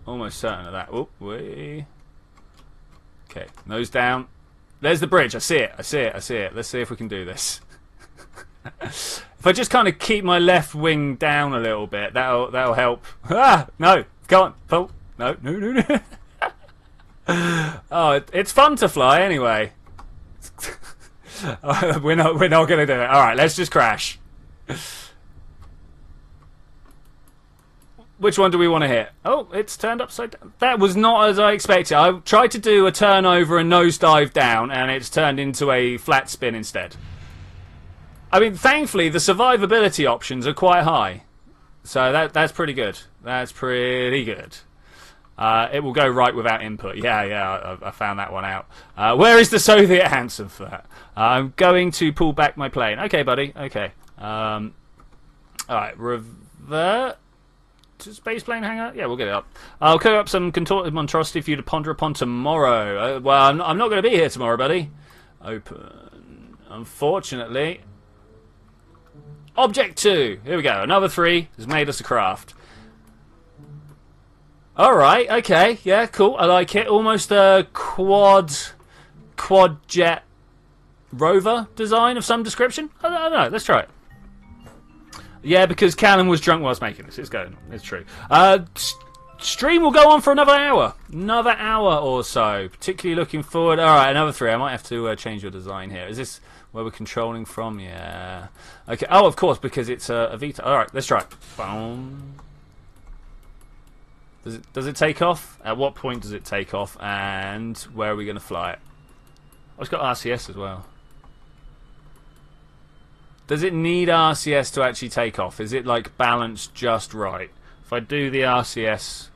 A: Almost certain of that. Oop, wee. Okay, nose down. There's the bridge. I see it. Let's see if we can do this. If I just kind of keep my left wing down a little bit, that'll help. Ah, no, go on, pull. No. Oh, it's fun to fly anyway. We're not going to do it. All right, let's just crash. Which one do we want to hit? Oh, it's turned upside down. That was not as I expected. I tried to do a turn over and nosedive down, and it's turned into a flat spin instead. I mean, thankfully, the survivability options are quite high. So that's pretty good. That's pretty good. It will go right without input. Yeah, I found that one out. Where is the Soviet Handsome for that? I'm going to pull back my plane. Okay, buddy. Okay. Alright, revert to space plane hangar. Yeah, we'll get it up. I'll cook up some contorted monstrosity for you to ponder upon tomorrow. Well, I'm not going to be here tomorrow, buddy. Open. Unfortunately. Object 2. Here we go. Another 3 has made us a craft. Alright, okay. Yeah, cool. I like it. Almost a quad jet rover design of some description. I don't know. Let's try it. Yeah, because Callum was drunk whilst making this. It's going. It's true. Stream will go on for another hour. Another hour or so. Particularly looking forward. Alright, another 3. I might have to change your design here. Is this where we're controlling from? Yeah. Okay. Oh, of course, because it's a vtol. Alright, let's try it. Boom. Does it take off? At what point does it take off? And where are we going to fly it? Oh, it's got RCS as well. Does it need RCS to actually take off? Is it like balanced just right? If I do the RCS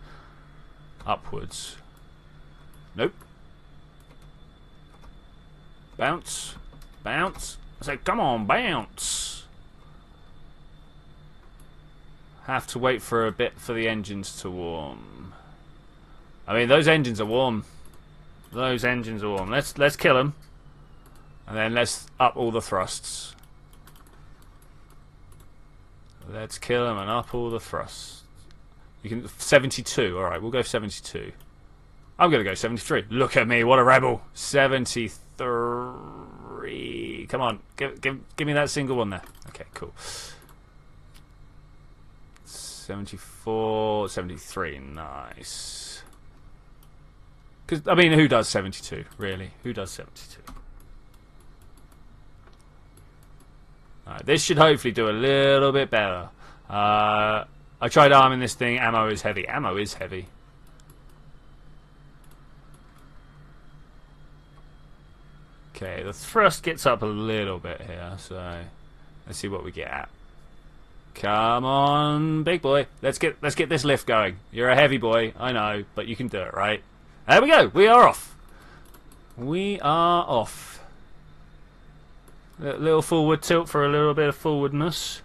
A: upwards. Nope. Bounce. Bounce. I say, come on, bounce. Have to wait for a bit for the engines to warm. I mean, those engines are warm. Those engines are warm. Let's kill them. And then let's up all the thrusts. Let's kill them and up all the thrusts. You can 72. All right, we'll go 72. I'm gonna go 73. Look at me, what a rebel! 73. Come on, give me that single one there. Okay, cool. 74, 73, nice. Because, I mean, who does 72, really? Who does 72? Alright, this should hopefully do a little bit better. I tried arming this thing, ammo is heavy. Ammo is heavy. Okay, the thrust gets up a little bit here, so let's see what we get at. Come on, big boy. Let's get this lift going. You're a heavy boy, I know, but you can do it, right? There we go. We are off. We are off. Little forward tilt for a little bit of forwardness.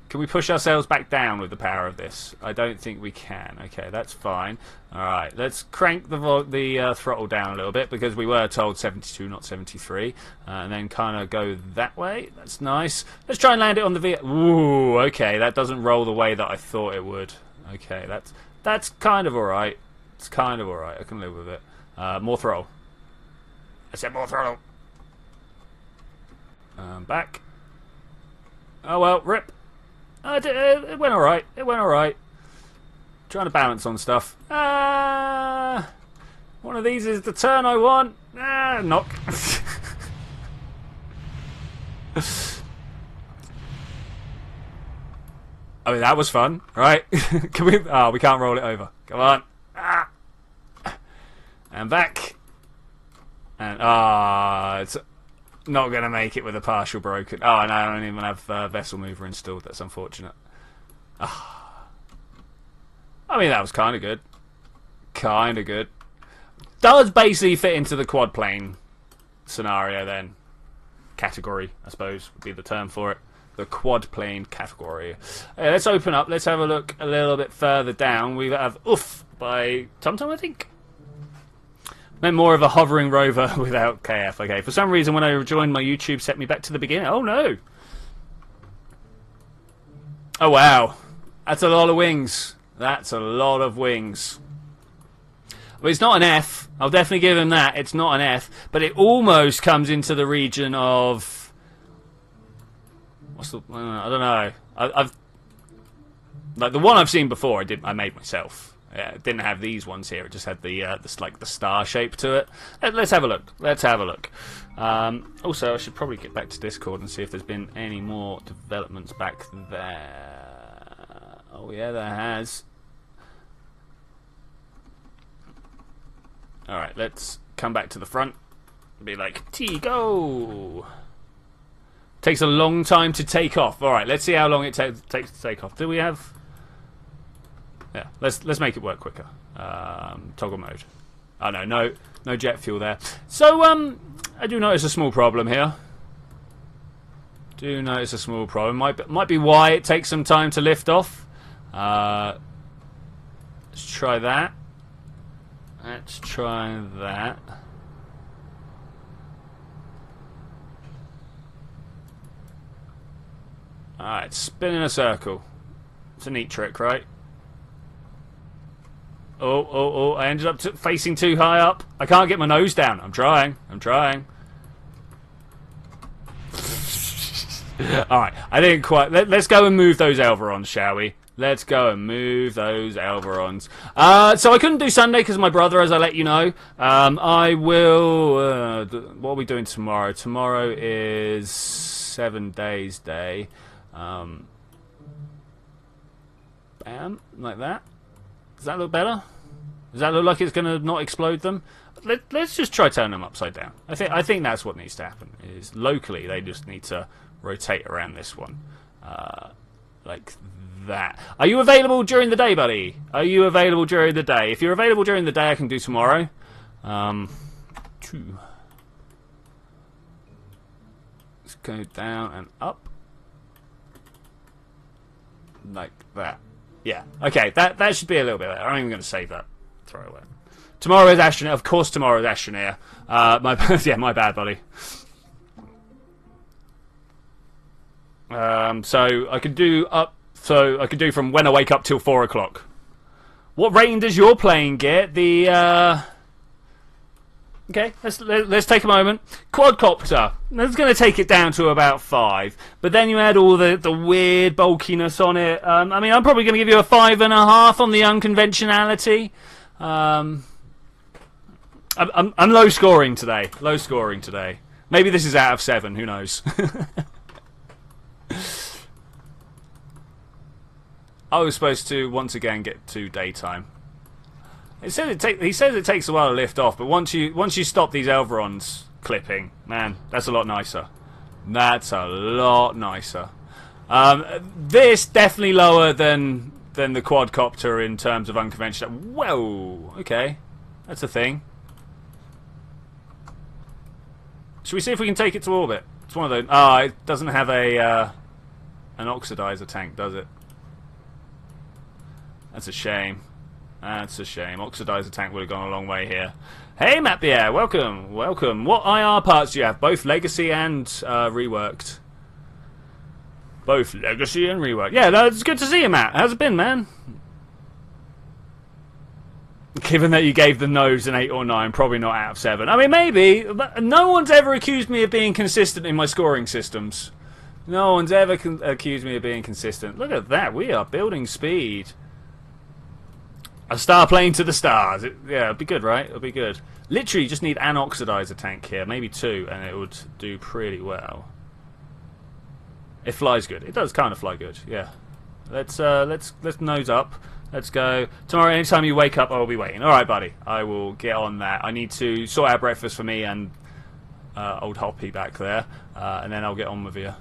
A: Can we push ourselves back down with the power of this? I don't think we can. Okay, that's fine. Alright, let's crank the throttle down a little bit because we were told 72, not 73. And then kind of go that way. That's nice. Let's try and land it on the V. Ooh, okay, that doesn't roll the way that I thought it would. Okay, that's kind of alright. It's kind of alright. I can live with it. More throttle. I said more throttle. Back. Oh well, rip. It went alright. It went alright. Trying to balance on stuff. One of these is the turn I want. Knock. I mean, that was fun, right? Can we? Oh, we can't roll it over. Come on. And back. And it's not going to make it with a partial broken. Oh, no, I don't even have Vessel Mover installed. That's unfortunate. I mean, that was kind of good. Kind of good. Does basically fit into the quad plane scenario then. Category, I suppose, would be the term for it. The quad plane category. Let's open up. Let's have a look a little bit further down. We have Oof by TomTom, I think. Meant more of a hovering rover without KF. Okay, for some reason when I rejoined my YouTube set me back to the beginning. Oh no! Oh wow, that's a lot of wings. That's a lot of wings. Well, it's not an F. I'll definitely give him that. It's not an F, but it almost comes into the region of what's the? I don't know. I've like the one I've seen before. I made myself. Yeah, it didn't have these ones here. It just had the like the star shape to it. Let's have a look. Let's have a look. Also, I should probably get back to Discord and see if there's been any more developments back there. Oh yeah, there has. All right, let's come back to the front and be like, T go. Takes a long time to take off. All right, let's see how long it takes to take off. Do we have? Yeah, let's make it work quicker. Toggle mode. Oh no jet fuel there. So I do notice a small problem here. Do notice a small problem. Might be why it takes some time to lift off. Let's try that. Let's try that. Alright, spin in a circle. It's a neat trick, right? Oh, I ended up facing too high up. I can't get my nose down. I'm trying. Alright, I didn't quite... Let's go and move those ailerons, shall we? Let's go and move those ailerons. So I couldn't do Sunday because of my brother, as I let you know. I will... what are we doing tomorrow? Tomorrow is 7 Days Day. Bam. Like that. Does that look better? Does that look like it's going to not explode them? Let's just try turning them upside down. I think that's what needs to happen. Is locally they just need to rotate around this one, like that. Are you available during the day, buddy? Are you available during the day? If you're available during the day, I can do tomorrow. Let's go down and up, like that. Yeah, okay, that should be a little bit better. I'm even going to save that. Throw it away. Tomorrow is Astroneer. Of course tomorrow is Astroneer. My bad, buddy. So I could do from when I wake up till 4 o'clock. What rating does your playing get? The Okay, let's take a moment. Quadcopter. That's going to take it down to about 5. But then you add all the weird bulkiness on it. I mean, I'm probably going to give you a 5.5 on the unconventionality. I'm low scoring today. Low scoring today. Maybe this is out of 7. Who knows? I was supposed to once again get to daytime. He says it takes a while to lift off, but once you stop these ailerons clipping, man, that's a lot nicer. That's a lot nicer. This definitely lower than the quadcopter in terms of unconventional. Whoa, okay, that's a thing. Should we see if we can take it to orbit? It's one of those. Ah, it doesn't have an oxidizer tank, does it? That's a shame. That's a shame. Oxidizer tank would have gone a long way here. Hey, Matt Pierre, welcome, welcome. What IR parts do you have? Both legacy and reworked. Both legacy and reworked. Yeah, no, it's good to see you, Matt. How's it been, man? Given that you gave the nose an 8 or 9, probably not out of 7. I mean, maybe, but no one's ever accused me of being consistent in my scoring systems. No one's ever accused me of being consistent. Look at that. We are building speed. A star plane to the stars. Yeah, it'd be good, right? It'll be good. Literally, you just need an oxidizer tank here, maybe 2, and it would do pretty well. It flies good. It does kind of fly good. Yeah. Let's nose up. Let's go. Tomorrow, anytime you wake up, I'll be waiting. All right, buddy. I will get on that. I need to sort out breakfast for me and old Hoppy back there, and then I'll get on with you.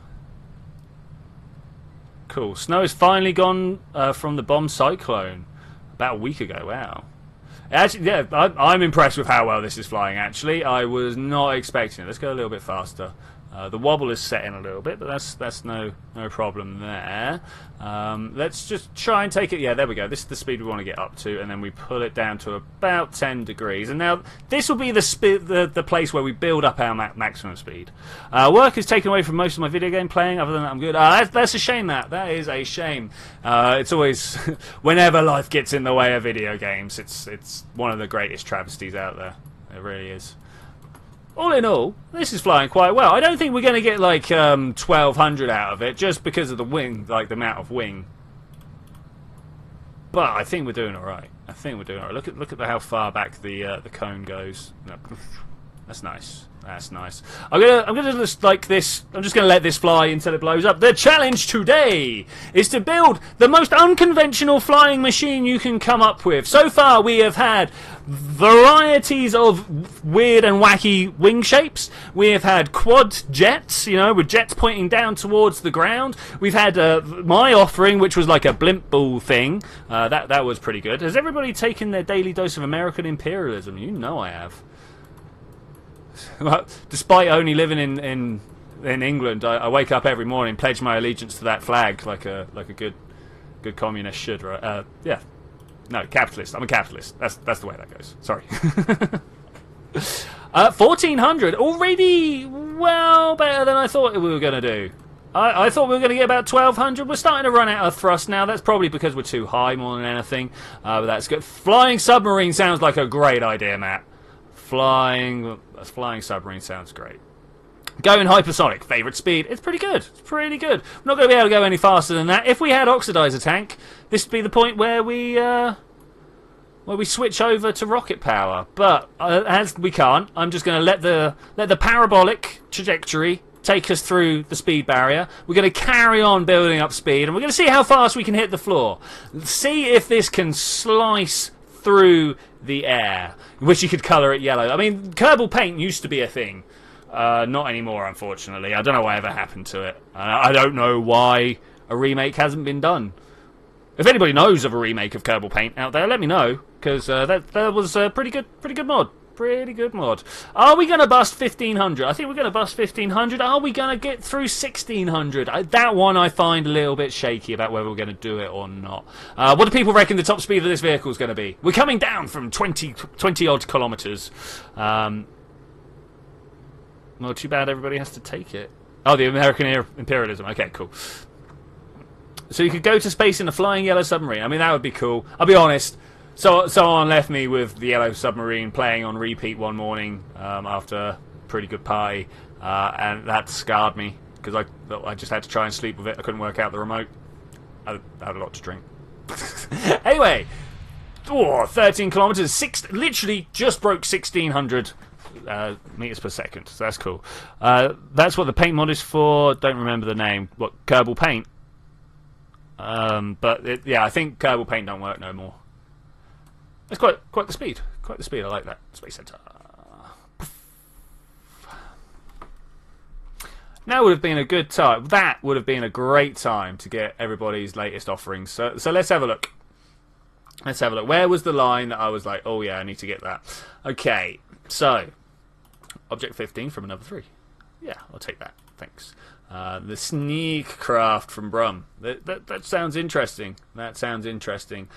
A: Cool. Snow has finally gone from the bomb cyclone. About a week ago, wow. Actually, yeah, I'm impressed with how well this is flying, actually. I was not expecting it. Let's go a little bit faster. The wobble is setting a little bit, but that's no problem there. Let's just try and take it. Yeah, there we go. This is the speed we want to get up to, and then we pull it down to about 10 degrees. And now this will be the place where we build up our maximum speed. Work is taken away from most of my video game playing. Other than that, I'm good. That's a shame. That is a shame. It's always whenever life gets in the way of video games, it's one of the greatest travesties out there. It really is. All in all, this is flying quite well. I don't think we're going to get like 1200 out of it just because of the wing, like the amount of wing. But I think we're doing all right. I think we're doing all right. Look at how far back the cone goes. That's nice. That's nice. I'm gonna just like this. I'm just gonna let this fly until it blows up. The challenge today is to build the most unconventional flying machine you can come up with. So far, we have had varieties of weird and wacky wing shapes. We have had quad jets, you know, with jets pointing down towards the ground. We've had my offering, which was like a blimp ball thing. That was pretty good. Has everybody taken their daily dose of American imperialism? You know I have. Well, despite only living in England, I wake up every morning, pledge my allegiance to that flag like a good communist should, right? Yeah, no, capitalist. I'm a capitalist. That's the way that goes. Sorry. 1400 already. Well, better than I thought we were going to do. I thought we were going to get about 1200. We're starting to run out of thrust now. That's probably because we're too high more than anything. But that's good. Flying submarine sounds like a great idea, Matt. Flying submarine sounds great. Going hypersonic, favourite speed. It's pretty good. It's pretty good. We're not going to be able to go any faster than that. If we had oxidizer tank, this would be the point where we switch over to rocket power. But as we can't, I'm just going to let the parabolic trajectory take us through the speed barrier. We're going to carry on building up speed, and we're going to see how fast we can hit the floor. See if this can slice through the air. Wish you could colour it yellow. I mean, Kerbal paint used to be a thing. Not anymore, unfortunately. I don't know whatever happened to it. I don't know why a remake hasn't been done. If anybody knows of a remake of Kerbal paint out there, let me know, because that was a pretty good mod. Pretty good mod. Are we going to bust 1500? I think we're going to bust 1500. Are we going to get through 1600? That one I find a little bit shaky about whether we're going to do it or not. What do people reckon the top speed of this vehicle is going to be? We're coming down from 20 odd kilometers. Well, too bad everybody has to take it. Oh, the American imperialism. Okay, cool. So you could go to space in a flying yellow submarine. I mean, that would be cool. I'll be honest. Someone left me with the Yellow Submarine playing on repeat one morning after a pretty good party, and that scarred me because I just had to try and sleep with it. I couldn't work out the remote. I had a lot to drink. Anyway, 13 kilometers, literally just broke 1600 meters per second. So that's cool. That's what the paint mod is for. Don't remember the name. What, Kerbal Paint? But yeah, I think Kerbal Paint don't work no more. It's quite the speed. Quite the speed. I like that. Space Center. Now would have been a good time. That would have been a great time to get everybody's latest offerings. So let's have a look. Let's have a look. Where was the line that I was like, oh yeah, I need to get that? Okay, so Object 15 from another 3. Yeah, I'll take that. Thanks. The Sneak Craft from Brum. That sounds interesting. That sounds interesting.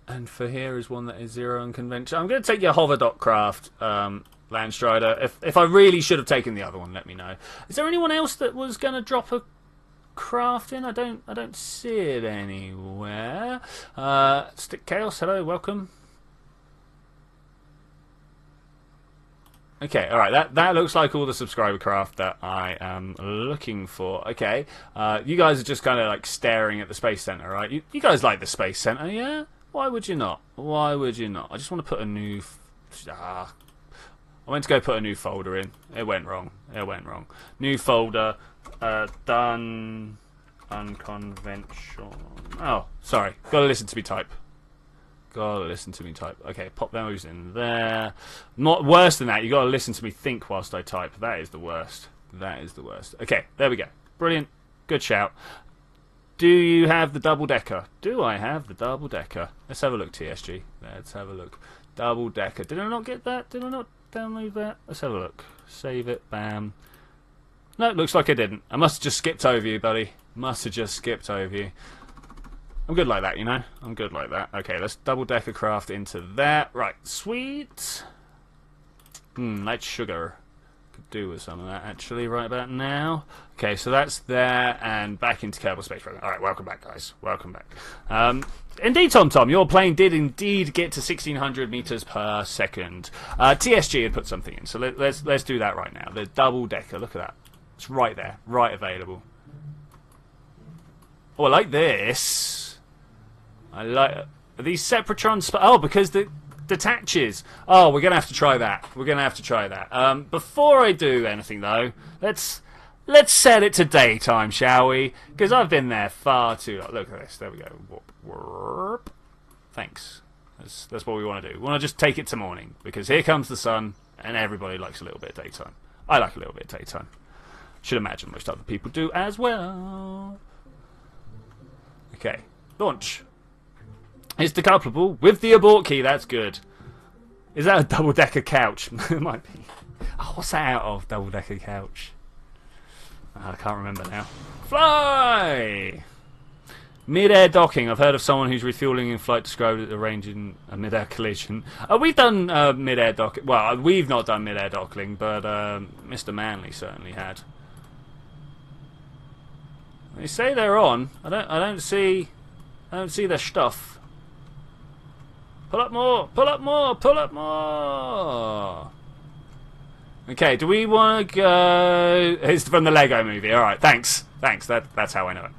A: And for here is one that is 0 unconventional. I'm going to take your Hover.craft, Landstrider. If I really should have taken the other one, let me know. Is there anyone else that was going to drop a craft in? I don't see it anywhere. Stick Chaos, hello, welcome. Okay, alright, that looks like all the subscriber craft that I am looking for. Okay, you guys are just kind of like staring at the Space Center, right? You guys like the Space Center, yeah? Why would you not? Why would you not? I just want to put a new... I went to go put a new folder in. It went wrong. It went wrong. New folder. Done. Unconventional. Oh, sorry. Gotta listen to me type. Gotta listen to me type. Okay, pop those in there. Not worse than that. You gotta listen to me think whilst I type. That is the worst. That is the worst. Okay, there we go. Brilliant. Good shout. Do you have the double-decker? Do I have the double-decker? Let's have a look, TSG. Let's have a look. Double-decker. Did I not get that? Did I not download that? Let's have a look. Save it. Bam. No, it looks like I didn't. I must have just skipped over you, buddy. Must have just skipped over you. I'm good like that, you know? I'm good like that. Okay, let's double-decker craft into that. Right, sweet. Light sugar. Could do with some of that, actually, right about now. Okay, so that's there, and back into Kerbal Space Program. Alright, welcome back, guys. Welcome back. Indeed, Tom, your plane did indeed get to 1600 meters per second. TSG had put something in, so let's do that right now. The double-decker, look at that. It's right there, right available. Oh, I like this. I like... Are these Separatrons... Oh, because the detaches. Oh, we're going to have to try that. We're going to have to try that. Before I do anything, though, let's set it to daytime, shall we? Because I've been there far too long. Look at this. There we go. Warp, warp. Thanks. That's what we want to do. We want to just take it to morning. Because here comes the sun, and everybody likes a little bit of daytime. I like a little bit of daytime. Should imagine most other people do as well. Okay. Launch. It's decouplable with the abort key. That's good. Is that a double-decker couch? It might be. Oh, what's that out of? Double-decker couch. I can't remember now. Fly! Mid-air docking. I've heard of someone who's refueling in flight described it arranging a mid-air collision. We've done mid-air docking. Well, we've not done mid-air docking, but Mr. Manley certainly had. They say they're on. I don't see their stuff. Pull up more! Pull up more! Pull up more! Okay, do we want to go... It's from the Lego movie. Alright, thanks. Thanks, that's how I know it.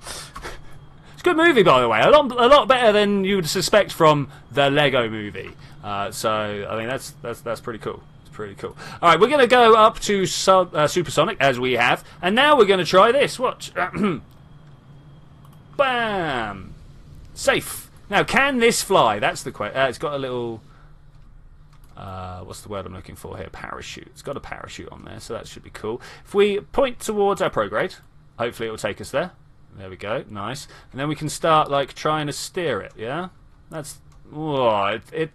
A: It's a good movie, by the way. A lot better than you would suspect from the Lego movie. So, I mean, that's pretty cool. It's pretty cool. Alright, we're going to go up to supersonic, as we have. And now we're going to try this. Watch. Bam! Safe. Now, can this fly? That's the question. It's got a little... what's the word I'm looking for here? Parachute. It's got a parachute on there, so that should be cool. If we point towards our prograde, hopefully it will take us there. There we go. Nice. And then we can start, like, trying to steer it, yeah? That's... Oh, it's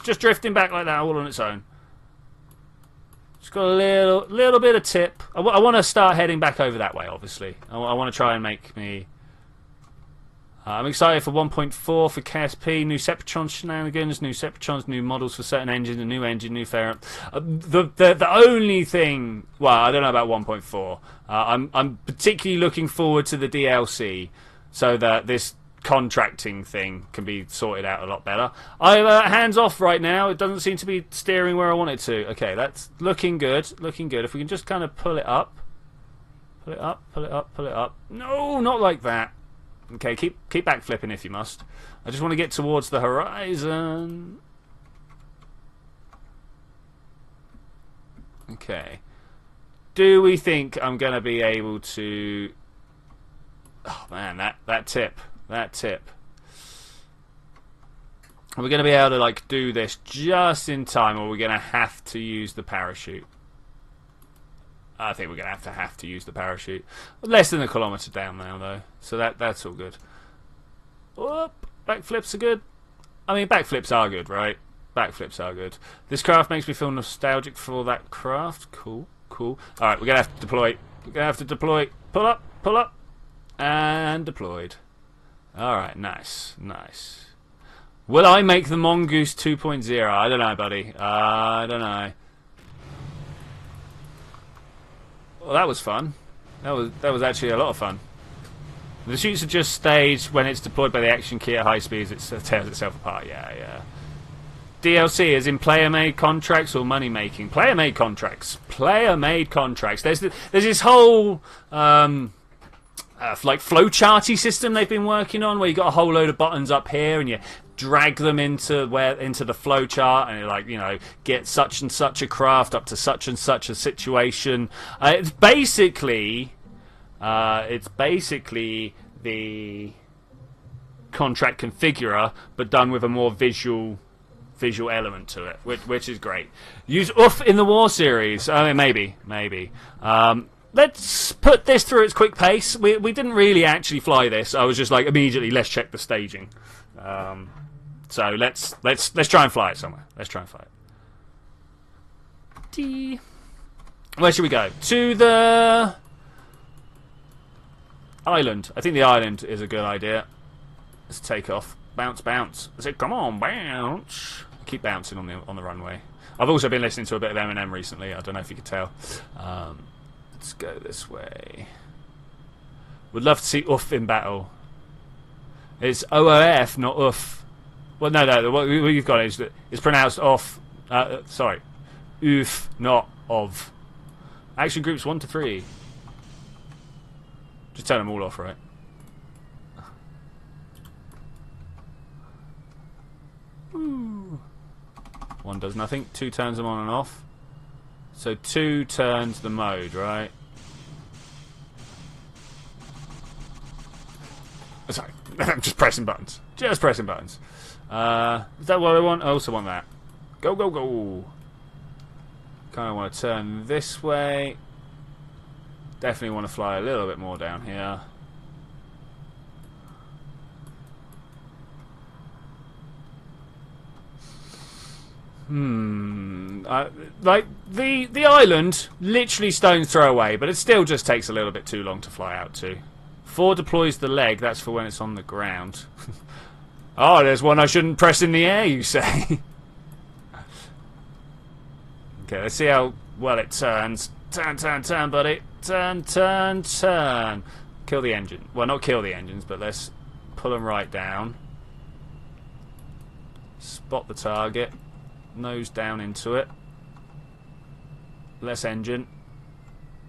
A: just drifting back like that all on its own. It's got a little bit of tip. I want to start heading back over that way, obviously. I want to try and make me... I'm excited for 1.4 for KSP, new Sepatron shenanigans, new Sepatrons, new models for certain engines, a new engine, new fairing. The only thing, well, I don't know about 1.4. I'm particularly looking forward to the DLC, so that this contracting thing can be sorted out a lot better. I'm hands off right now. It doesn't seem to be steering where I want it to. Okay, that's looking good. Looking good. If we can just kind of pull it up. Pull it up, pull it up, pull it up. No, not like that. Okay, keep back flipping if you must. I just want to get towards the horizon. Okay. Do we think I'm going to be able to... Oh, man, that tip. That tip. Are we going to be able to, like, do this just in time, or are we going to have to use the parachute? I think we're going to have to use the parachute. Less than a kilometre down now, though. So that's all good. Whoop, backflips are good. I mean, backflips are good, right? Backflips are good. This craft makes me feel nostalgic for that craft. Cool, cool. Alright, we're going to have to deploy. We're going to have to deploy. Pull up. And deployed. Alright, nice, nice. Will I make the Mongoose 2.0? I don't know, buddy. I don't know. Well, that was fun. That was actually a lot of fun. The shoots are just staged when it's deployed by the action key at high speeds. It tears itself apart. Yeah. DLC is in player-made contracts or money-making. Player-made contracts. Player-made contracts. There's this whole like flowcharty system they've been working on, where you got a whole load of buttons up here and you drag them into the flowchart, and it, like, you know, get such and such a craft up to such and such a situation. It's basically the contract configurer, but done with a more visual element to it, which is great. Use UF in the War series. I mean, maybe. Let's put this through its quick pace. We didn't really actually fly this. I was just like, immediately, let's check the staging. So let's try and fly it somewhere. Let's try and fly it. Where should we go? To the island. I think the island is a good idea. Let's take off. Bounce. I said, come on, bounce. I keep bouncing on the runway. I've also been listening to a bit of Eminem recently. I don't know if you could tell. Let's go this way. Would love to see UF in battle. It's OOF, not UF. Well, no. What you've got is that it's pronounced off. Sorry, UF, not of. Action groups 1 to 3. Just turn them all off, right? Ooh. 1 does nothing. 2 turns them on and off. So 2 turns the mode, right? Sorry, I'm just pressing buttons. Just pressing buttons. Is that what I want? I also want that. Go. Kind of want to turn this way. Definitely want to fly a little bit more down here. Like the island, literally stone's throw away, but it still just takes a little bit too long to fly out to. 4 deploys the leg. That's for when it's on the ground. Oh, there's one I shouldn't press in the air, you say? Okay, let's see how well it turns. Turn, buddy. Turn. Kill the engine. Well, not kill the engines, but let's pull them right down. Spot the target. Nose down into it. Less engine.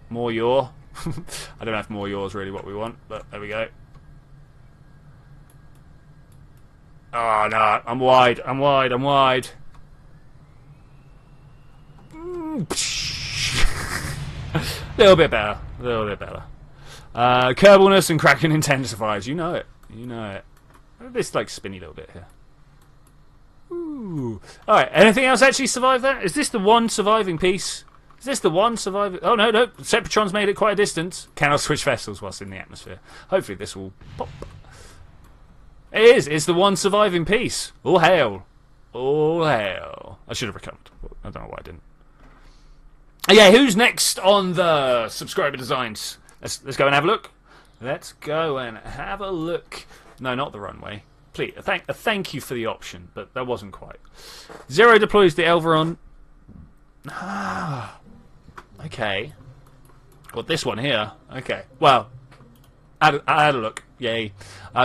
A: More yaw. I don't know if more yaw is really what we want, but there we go. Oh no, I'm wide. Little bit better. Kerbleness and Kraken intensifies. You know it. This like spinny little bit here. Ooh. Alright, anything else actually survive that? Is this the one surviving piece? Oh no, Sepratron's made it quite a distance. Cannot switch vessels whilst in the atmosphere. Hopefully this will pop. It is. It's the one surviving piece. All hail. I should have recovered. I don't know why I didn't. Yeah, who's next on the subscriber designs? Let's go and have a look. No, not the runway. Please, a thank you for the option, but that wasn't quite. 0 deploys the Elveron. Okay. Well, this one here. Okay. Well, I had a look. Yay.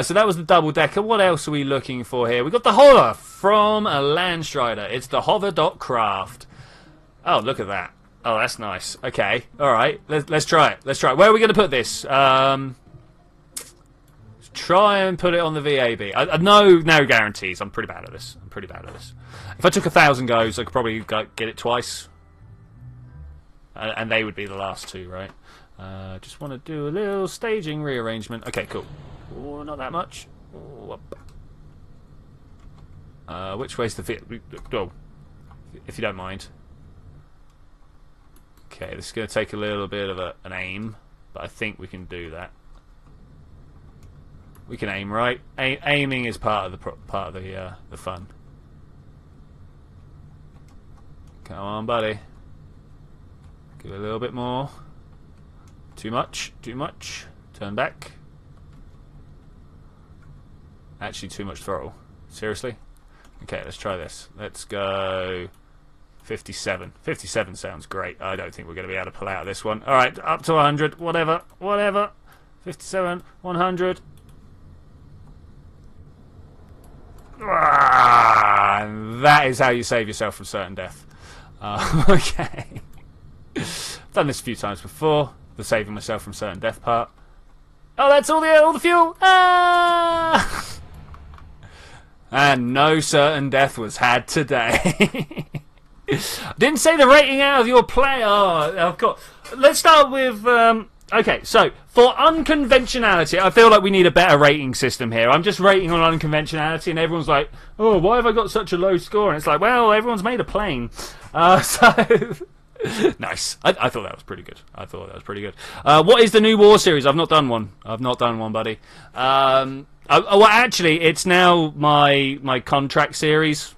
A: So that was the double-decker. What else are we looking for here? We got the hover from a Landstrider. It's the hover.craft. Oh, look at that. Oh, that's nice. Okay. All right. Let's try it. Let's try it. Where are we going to put this? Let's try and put it on the VAB. No guarantees. I'm pretty bad at this. If I took 1,000 goes, I could probably get it twice. And they would be the last two, right? Just want to do a little staging rearrangement. Okay, cool. Oh, not that much. Which way's the fit? Oh, if you don't mind. Okay, this is going to take a little bit of an aim, but I think we can do that. We can aim right. Aiming is part of the fun. Come on, buddy. Give it a little bit more. Too much. Too much. Turn back. Actually, too much throttle. Seriously? Okay, let's try this. Let's go 57. 57 sounds great. I don't think we're going to be able to pull out this one. Alright, up to 100. Whatever. 57. 100. That is how you save yourself from certain death. Okay. I've done this a few times before. The saving myself from certain death part. Oh, that's all the fuel! Ah! And no certain death was had today. Didn't say the rating out of your play. Oh, of course. Let's start with... okay, so, for unconventionality, I feel like we need a better rating system here. I'm just rating on unconventionality, and everyone's like, oh, why have I got such a low score? And it's like, well, everyone's made a plane. So... Nice. I thought that was pretty good. What is the new war series? I've not done one. Buddy. Well, actually, it's now my contract series.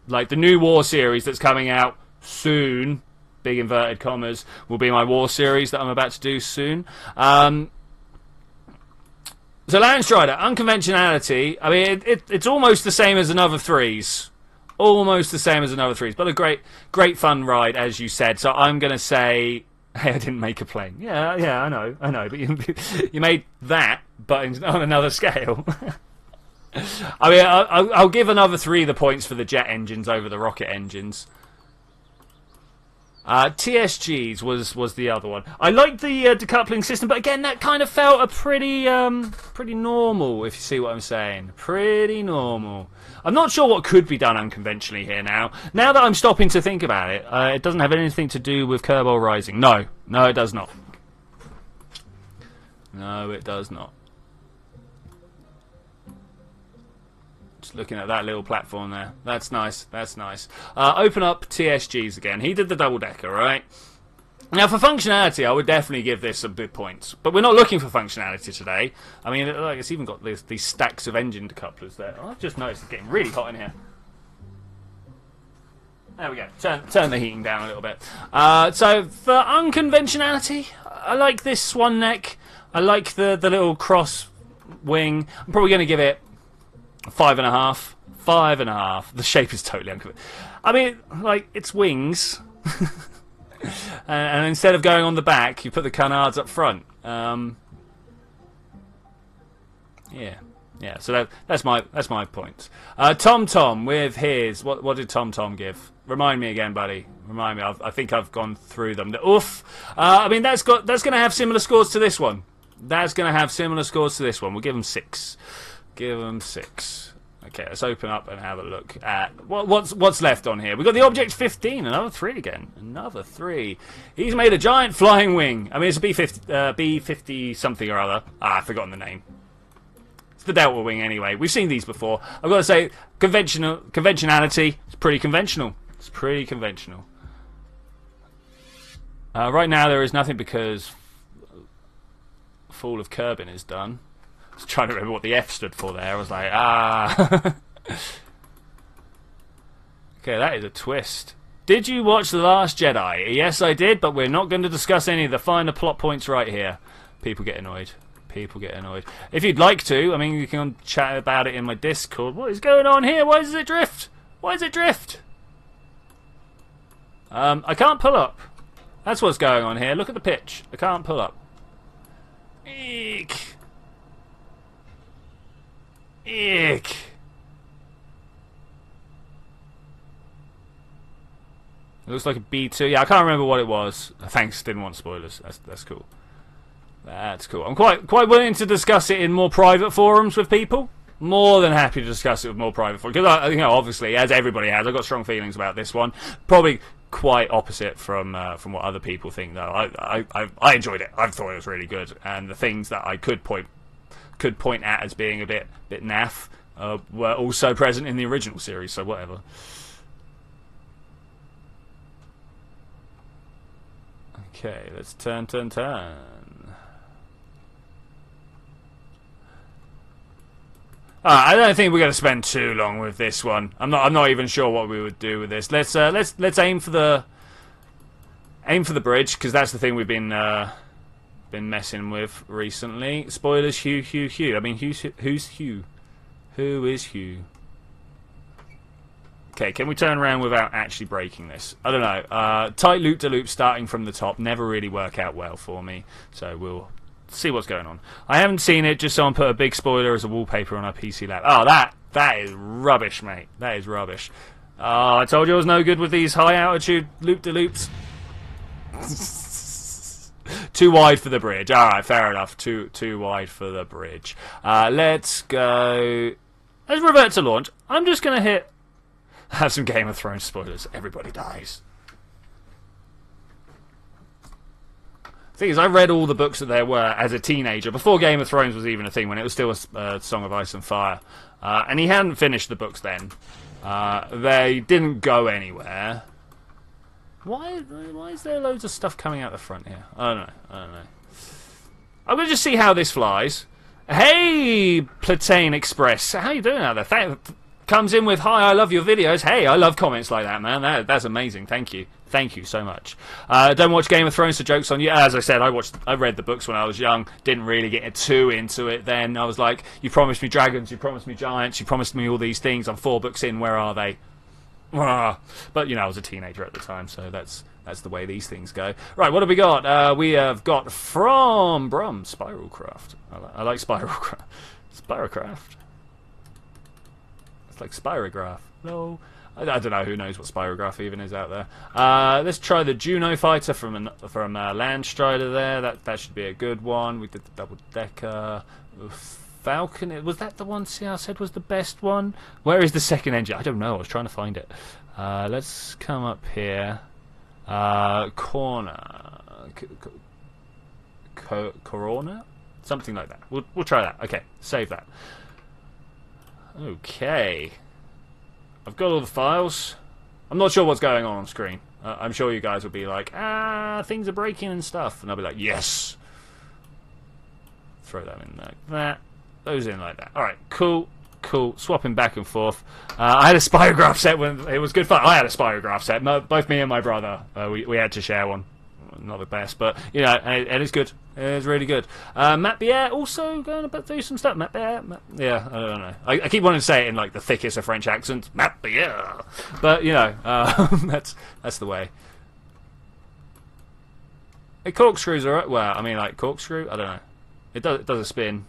A: Like, the new war series that's coming out soon, big inverted commas, will be my war series that I'm about to do soon. So, Landstrider, unconventionality, I mean, it's almost the same as another threes. But a great fun ride, as you said. So I'm going to say, hey, I didn't make a plane. Yeah, I know, but you made that, but on another scale. I mean, I'll give another 3 the points for the jet engines over the rocket engines. TSGs was the other one. I liked the decoupling system, but again, that kind of felt a pretty normal, if you see what I'm saying. Pretty normal. I'm not sure what could be done unconventionally here now. Now that I'm stopping to think about it, it doesn't have anything to do with Kerbal Rising. No, it does not. No, it does not. Just looking at that little platform there. That's nice. Open up TSGs again. He did the double-decker, right? Now, for functionality, I would definitely give this some good points. But we're not looking for functionality today. I mean, like, it's even got these stacks of engine decouplers there. I've just noticed it's getting really hot in here. There we go. Turn the heating down a little bit. So, for unconventionality, I like this swan neck. I like the little cross wing. I'm probably going to give it 5.5. 5.5. The shape is totally unconventional. I mean, like, it's wings. And instead of going on the back, you put the canards up front. Yeah. So that's my point. Tom with his what did Tom give? Remind me again, buddy. Remind me. I think I've gone through them. The oof. I mean, that's going to have similar scores to this one. We'll give them 6. Okay, let's open up and have a look at what's left on here. We've got the Object 15, another 3 again. Another 3. He's made a giant flying wing. I mean, it's a B50 something or other. I've forgotten the name. It's the Delta wing anyway. We've seen these before. I've got to say, conventionality, it's pretty conventional. Right now there is nothing because Fall of Kerbin is done. I was trying to remember what the F stood for there. I was like, Okay, that is a twist. Did you watch The Last Jedi? Yes, I did, but we're not going to discuss any of the finer plot points right here. People get annoyed. If you'd like to, I mean, you can chat about it in my Discord. What is going on here? Why does it drift? I can't pull up. That's what's going on here. Look at the pitch. I can't pull up. Eek. Ick. It looks like a B2. Yeah, I can't remember what it was. Thanks, didn't want spoilers. That's cool. That's cool. I'm quite willing to discuss it in more private forums with people. More than happy to discuss it with more private forums. Because, you know, obviously, as everybody has, I've got strong feelings about this one. Probably quite opposite from what other people think, though. I enjoyed it. I thought it was really good. And the things that I could point at as being a bit naff were also present in the original series, so whatever. Okay, let's turn. I don't think we're going to spend too long with this one. I'm not even sure what we would do with this. Let's aim for the bridge, because that's the thing we've been messing with recently. Spoilers, Hugh. I mean, who's Hugh? Who is Hugh? Okay, can we turn around without actually breaking this? I don't know. Tight loop-de-loop starting from the top never really work out well for me, so we'll see what's going on. I haven't seen it, just someone put a big spoiler as a wallpaper on our PC lab. Oh, that is rubbish, mate. That is rubbish. Oh, I told you I was no good with these high-altitude loop-de-loops. Too wide for the bridge. Alright, fair enough. Too wide for the bridge. Let's go... Let's revert to launch. I'm just going to have some Game of Thrones spoilers. Everybody dies. The thing is, I read all the books that there were as a teenager, before Game of Thrones was even a thing, when it was still a Song of Ice and Fire. And he hadn't finished the books then. They didn't go anywhere. Why is there loads of stuff coming out the front here? I don't know. I'm going to just see how this flies. Hey, Platane Express. How you doing out there? Comes in with, hi, I love your videos. Hey, I love comments like that, man. That's amazing. Thank you. Thank you so much. Don't watch Game of Thrones, so joke's on you. As I said, I read the books when I was young. Didn't really get too into it then. I was like, you promised me dragons, you promised me giants, you promised me all these things. I'm 4 books in, where are they? But, you know, I was a teenager at the time, so that's the way these things go. Right, what have we got? We have got from Brum, Spiralcraft. I like Spiralcraft. Spiralcraft. It's like Spirograph. No. I don't know, who knows what Spirograph even is out there. Let's try the Juno Fighter from Landstrider there. That should be a good one. We did the double-decker. Falcon, was that the one CR said was the best one? Where is the second engine? I don't know, I was trying to find it. Let's come up here. Corner. Corona? Something like that. We'll try that. Okay, save that. Okay. I've got all the files. I'm not sure what's going on screen. I'm sure you guys will be like, things are breaking and stuff. And I'll be like, yes. Throw them in like that. Those in like that. Alright, cool. Swapping back and forth. I had a Spirograph set when it was good fun. I had a Spirograph set. Both me and my brother. We had to share one. Not the best, but, you know, it is good. It is really good. Matt Bier also going to do some stuff. Matt Bier? Yeah, I don't know. I keep wanting to say it in, like, the thickest of French accents. Matt Bier! But, you know, that's the way. A corkscrew's alright. Well, I mean, like, corkscrew? I don't know. It does a spin.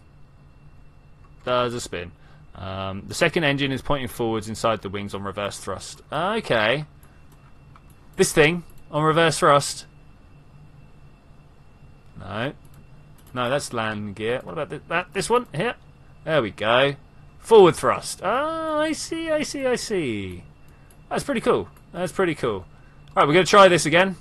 A: Does a spin. The second engine is pointing forwards inside the wings on reverse thrust. Okay. This thing on reverse thrust. No, that's landing gear. What about this one here? There we go. Forward thrust. Oh, I see. That's pretty cool. Right, we're going to try this again.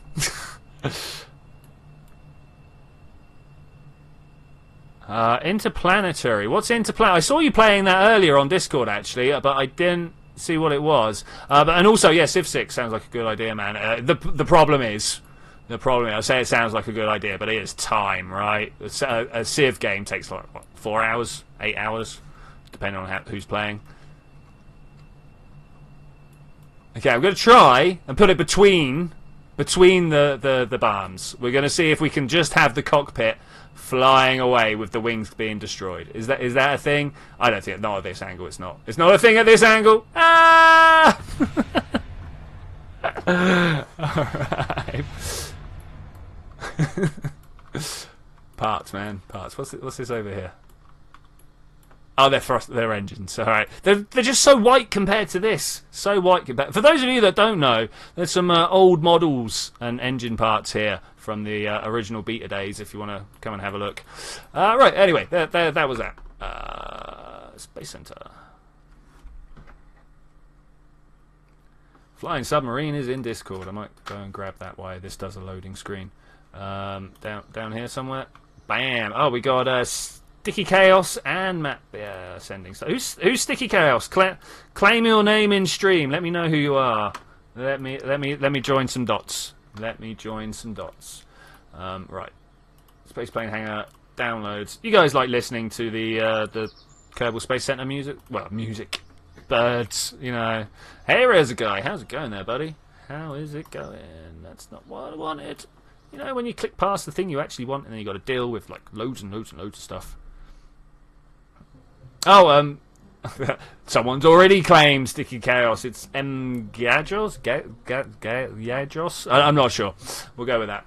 A: Interplanetary. What's interplanetary? I saw you playing that earlier on Discord, actually, but I didn't see what it was. And also, yeah, Civ 6 sounds like a good idea, man. The problem is, I say it sounds like a good idea, but it is time, right? A Civ game takes, like, what, 4 hours? 8 hours? Depending on who's playing. Okay, I'm going to try and put it between the barns. We're going to see if we can just have the cockpit flying away with the wings being destroyed. Is that a thing? I don't think. Not at this angle. It's not. It's not a thing at this angle. Ah! Alright. Parts, man. Parts. What's this over here? Oh, they're engines. All right, they're just so white compared to this. So white compared. For those of you that don't know, there's some old models and engine parts here from the original beta days. If you want to come and have a look. Right. Anyway, that was that. Space Center. Flying Submarine is in Discord. I might go and grab that while this does a loading screen. Down here somewhere. Bam. Oh, we got Sticky Chaos and Matt sending stuff. Who's Sticky Chaos? Claim your name in stream. Let me know who you are. Let me join some dots. Let me join some dots. Right. Spaceplane Hangar downloads. You guys like listening to the Kerbal Space Center music? Well, music. Birds, you know. Hey, there's a guy. How's it going there, buddy? How is it going? That's not what I wanted. You know, when you click past the thing you actually want, and then you got to deal with like loads and loads and loads of stuff. Oh, someone's already claimed Sticky Chaos. It's Gajos? Gajos? I'm not sure. We'll go with that.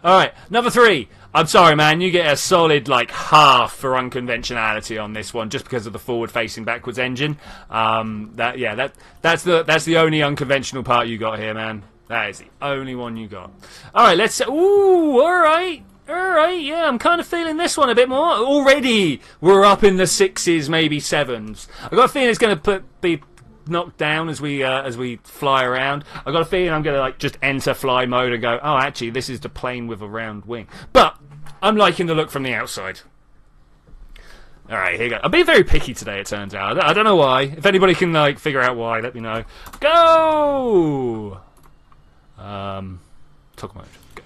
A: Alright, number 3. I'm sorry, man, you get a solid like half for unconventionality on this one, just because of the forward-facing backwards engine. That's the only unconventional part you got here, man. That is the only one you got. Alright, let's... Ooh, alright. Alright, yeah, I'm kind of feeling this one a bit more. Already, we're up in the 6s, maybe 7s. I've got a feeling it's going to be knocked down as we fly around. I've got a feeling I'm going to like just enter fly mode and go, oh, actually, this is the plane with a round wing. But I'm liking the look from the outside. Alright, here you go. I'm being very picky today, it turns out. I don't know why. If anybody can like figure out why, let me know. Go! Toggle mode. Go.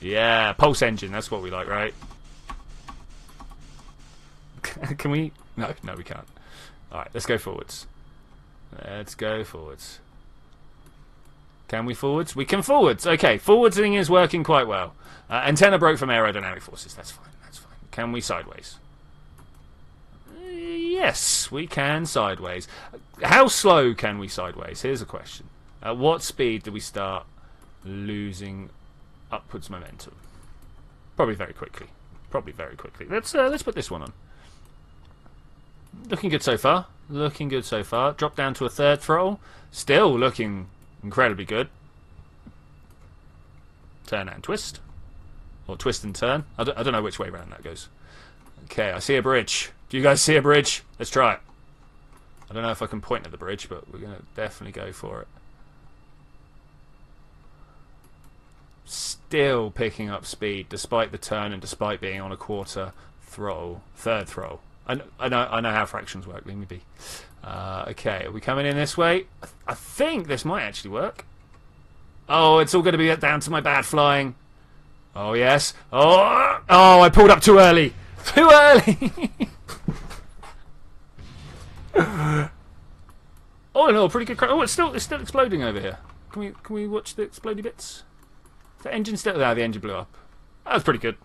A: Yeah, pulse engine. That's what we like, right? Can we? No, we can't. Alright, let's go forwards. Let's go forwards. Can we forwards? We can forwards. Okay, forwardsing is working quite well. Antenna broke from aerodynamic forces. That's fine. That's fine. Can we sideways? Yes, we can sideways. How slow can we sideways? Here's a question. At what speed do we start losing upwards momentum? Probably very quickly. Probably very quickly. Let's put this one on. Looking good so far. Looking good so far. Drop down to a 3rd throttle. Still looking incredibly good. Turn and twist. Or twist and turn. I don't know which way around that goes. Okay, I see a bridge. Do you guys see a bridge? Let's try it. I don't know if I can point at the bridge, but we're going to definitely go for it. Still picking up speed, despite the turn and despite being on a 1/4 throttle. 3rd throttle. I know how fractions work. Leave me be. Okay, are we coming in this way? I think this might actually work. Oh, it's all going to be down to my bad flying. Oh, yes. Oh, I pulled up too early. Too early. Oh, no, pretty good crash. Oh, it's still exploding over here. Can we watch the explodey bits? Is the engine still... No, the engine blew up. That was pretty good.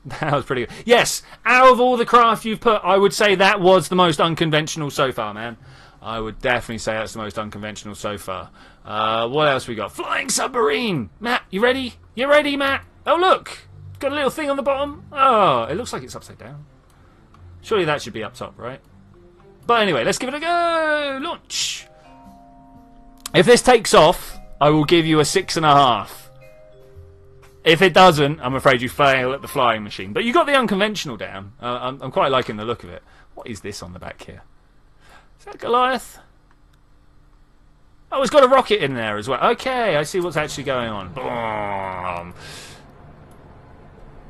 A: That was pretty good. Yes, out of all the craft you've put, I would say that was the most unconventional so far, man. I would definitely say that's the most unconventional so far. What else we got? Flying submarine! Matt, you ready? You ready, Matt? Oh, look! Got a little thing on the bottom. Oh, it looks like it's upside down. Surely that should be up top, right? But anyway, let's give it a go! Launch! If this takes off, I will give you a 6.5. If it doesn't, I'm afraid you fail at the flying machine. But you got the unconventional down. I'm quite liking the look of it. What is this on the back here? Is that Goliath? Oh, it's got a rocket in there as well. Okay, I see what's actually going on. Boom.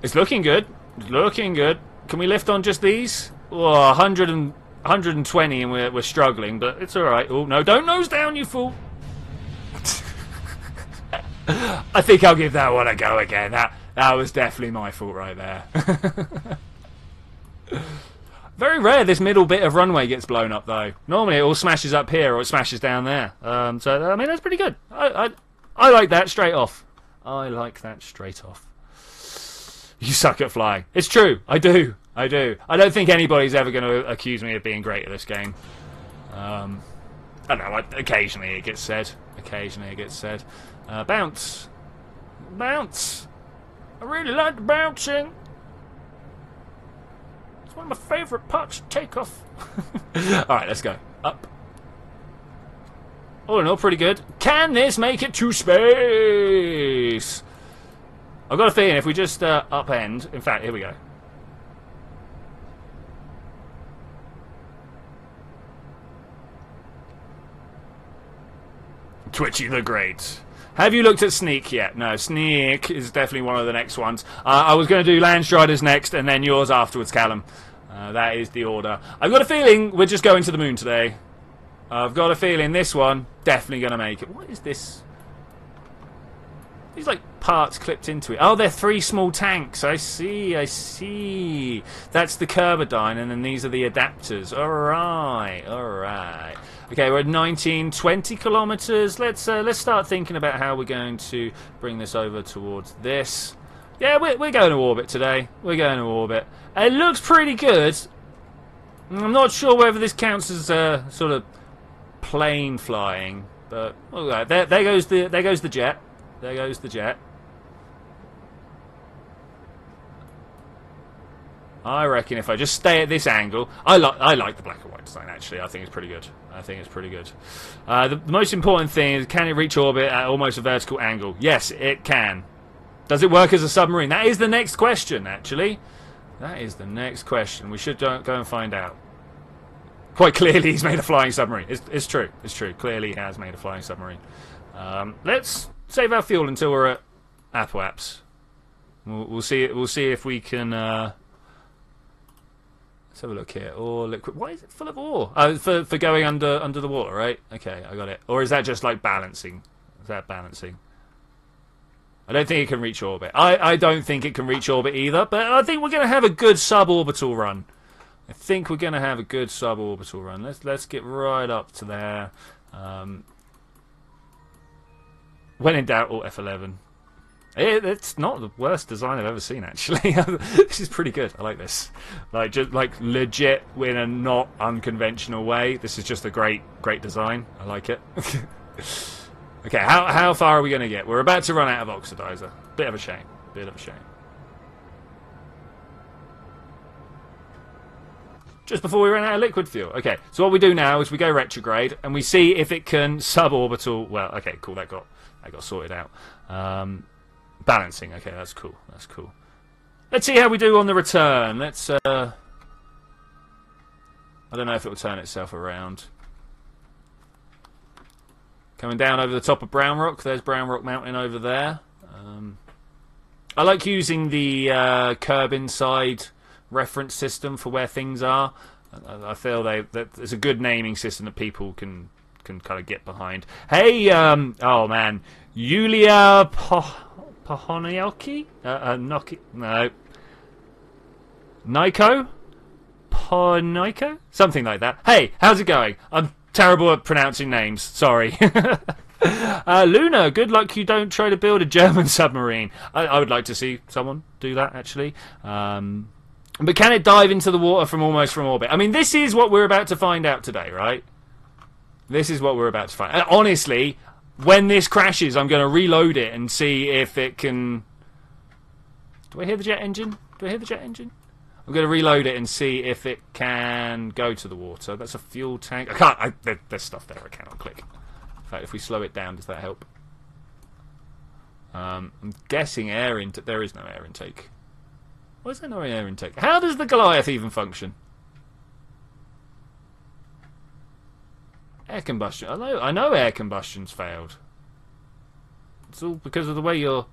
A: It's looking good. It's looking good. Can we lift on just these? Oh, 120 and we're struggling, but it's alright. Oh, no, don't nose down, you fool. I think I'll give that one a go again. That was definitely my fault right there. Very rare this middle bit of runway gets blown up, though. Normally it all smashes up here or it smashes down there. So, I mean, that's pretty good. I like that straight off. I like that straight off. You suck at flying. It's true. I do. I don't think anybody's ever going to accuse me of being great at this game. I don't know. Occasionally it gets said. Bounce. Bounce. I really like the bouncing. It's one of my favourite parts to take off. Alright, let's go. Up. All in all, pretty good. Can this make it to space? I've got a feeling if we just upend... In fact, here we go. Twitchi the Great. Have you looked at Sneak yet? No, Sneak is definitely one of the next ones. I was going to do Land Striders next, and then yours afterwards, Callum. That is the order. I've got a feeling we're just going to the moon today. I've got a feeling this one definitely going to make it. What is this? These like parts clipped into it. Oh, they're 3 small tanks. I see, I see. That's the Kerberdyne, and then these are the adapters. Alright, alright. Okay, we're at 19, 20 kilometers. Let's start thinking about how we're going to bring this over towards this. Yeah, we're going to orbit today. We're going to orbit. It looks pretty good. I'm not sure whether this counts as sort of plane flying, but well, there goes the jet. There goes the jet. I reckon if I just stay at this angle, I like the black and white design actually. I think it's pretty good. I think it's pretty good. The most important thing is, can it reach orbit at almost a vertical angle? Yes, it can. Does it work as a submarine? That is the next question, actually. That is the next question. We should go and find out. Quite clearly, he's made a flying submarine. It's true. It's true. Clearly, he has made a flying submarine. Let's save our fuel until we're at Apoaps. We'll see. We'll see if we can. Let's have a look here. Ore liquid. Why is it full of ore? For going under the water, right? Okay, I got it. Or is that just like balancing? Is that balancing? I don't think it can reach orbit. I don't think it can reach orbit either. But I think we're going to have a good suborbital run. I think we're going to have a good suborbital run. Let's get right up to there. When in doubt, Alt F11. It's not the worst design I've ever seen, actually. This is pretty good. I like this. Just legit in a not unconventional way. This is just a great design. I like it. Okay, how far are we going to get? We're about to run out of oxidizer. Bit of a shame. Bit of a shame. Just before we run out of liquid fuel. Okay, so what we do now is we go retrograde and we see if it can suborbital. Well, okay, cool. That got sorted out. Balancing. Okay, that's cool. That's cool. Let's see how we do on the return. Let's. I don't know if it will turn itself around. Coming down over the top of Brown Rock. There's Brown Rock Mountain over there. I like using the curb inside reference system for where things are. I feel that it's a good naming system that people can kind of get behind. Hey, oh man, Yulia Pohonioki? Noki? No. Nico? Poniko? Something like that. Hey, how's it going? I'm terrible at pronouncing names. Sorry. Luna, good luck you don't try to build a German submarine. I would like to see someone do that, actually. But can it dive into the water from orbit? I mean, this is what we're about to find out today, right? This is what we're about to find out. Honestly, when this crashes, I'm going to reload it and see if it can... Do I hear the jet engine? Do I hear the jet engine? I'm going to reload it and see if it can go to the water. That's a fuel tank. I can't... there's stuff there I cannot click. In fact, if we slow it down, does that help? I'm guessing air intake. There is no air intake. Why is there no air intake? How does the Goliath even function? Air combustion. I know air combustion's failed. It's all because of the way you're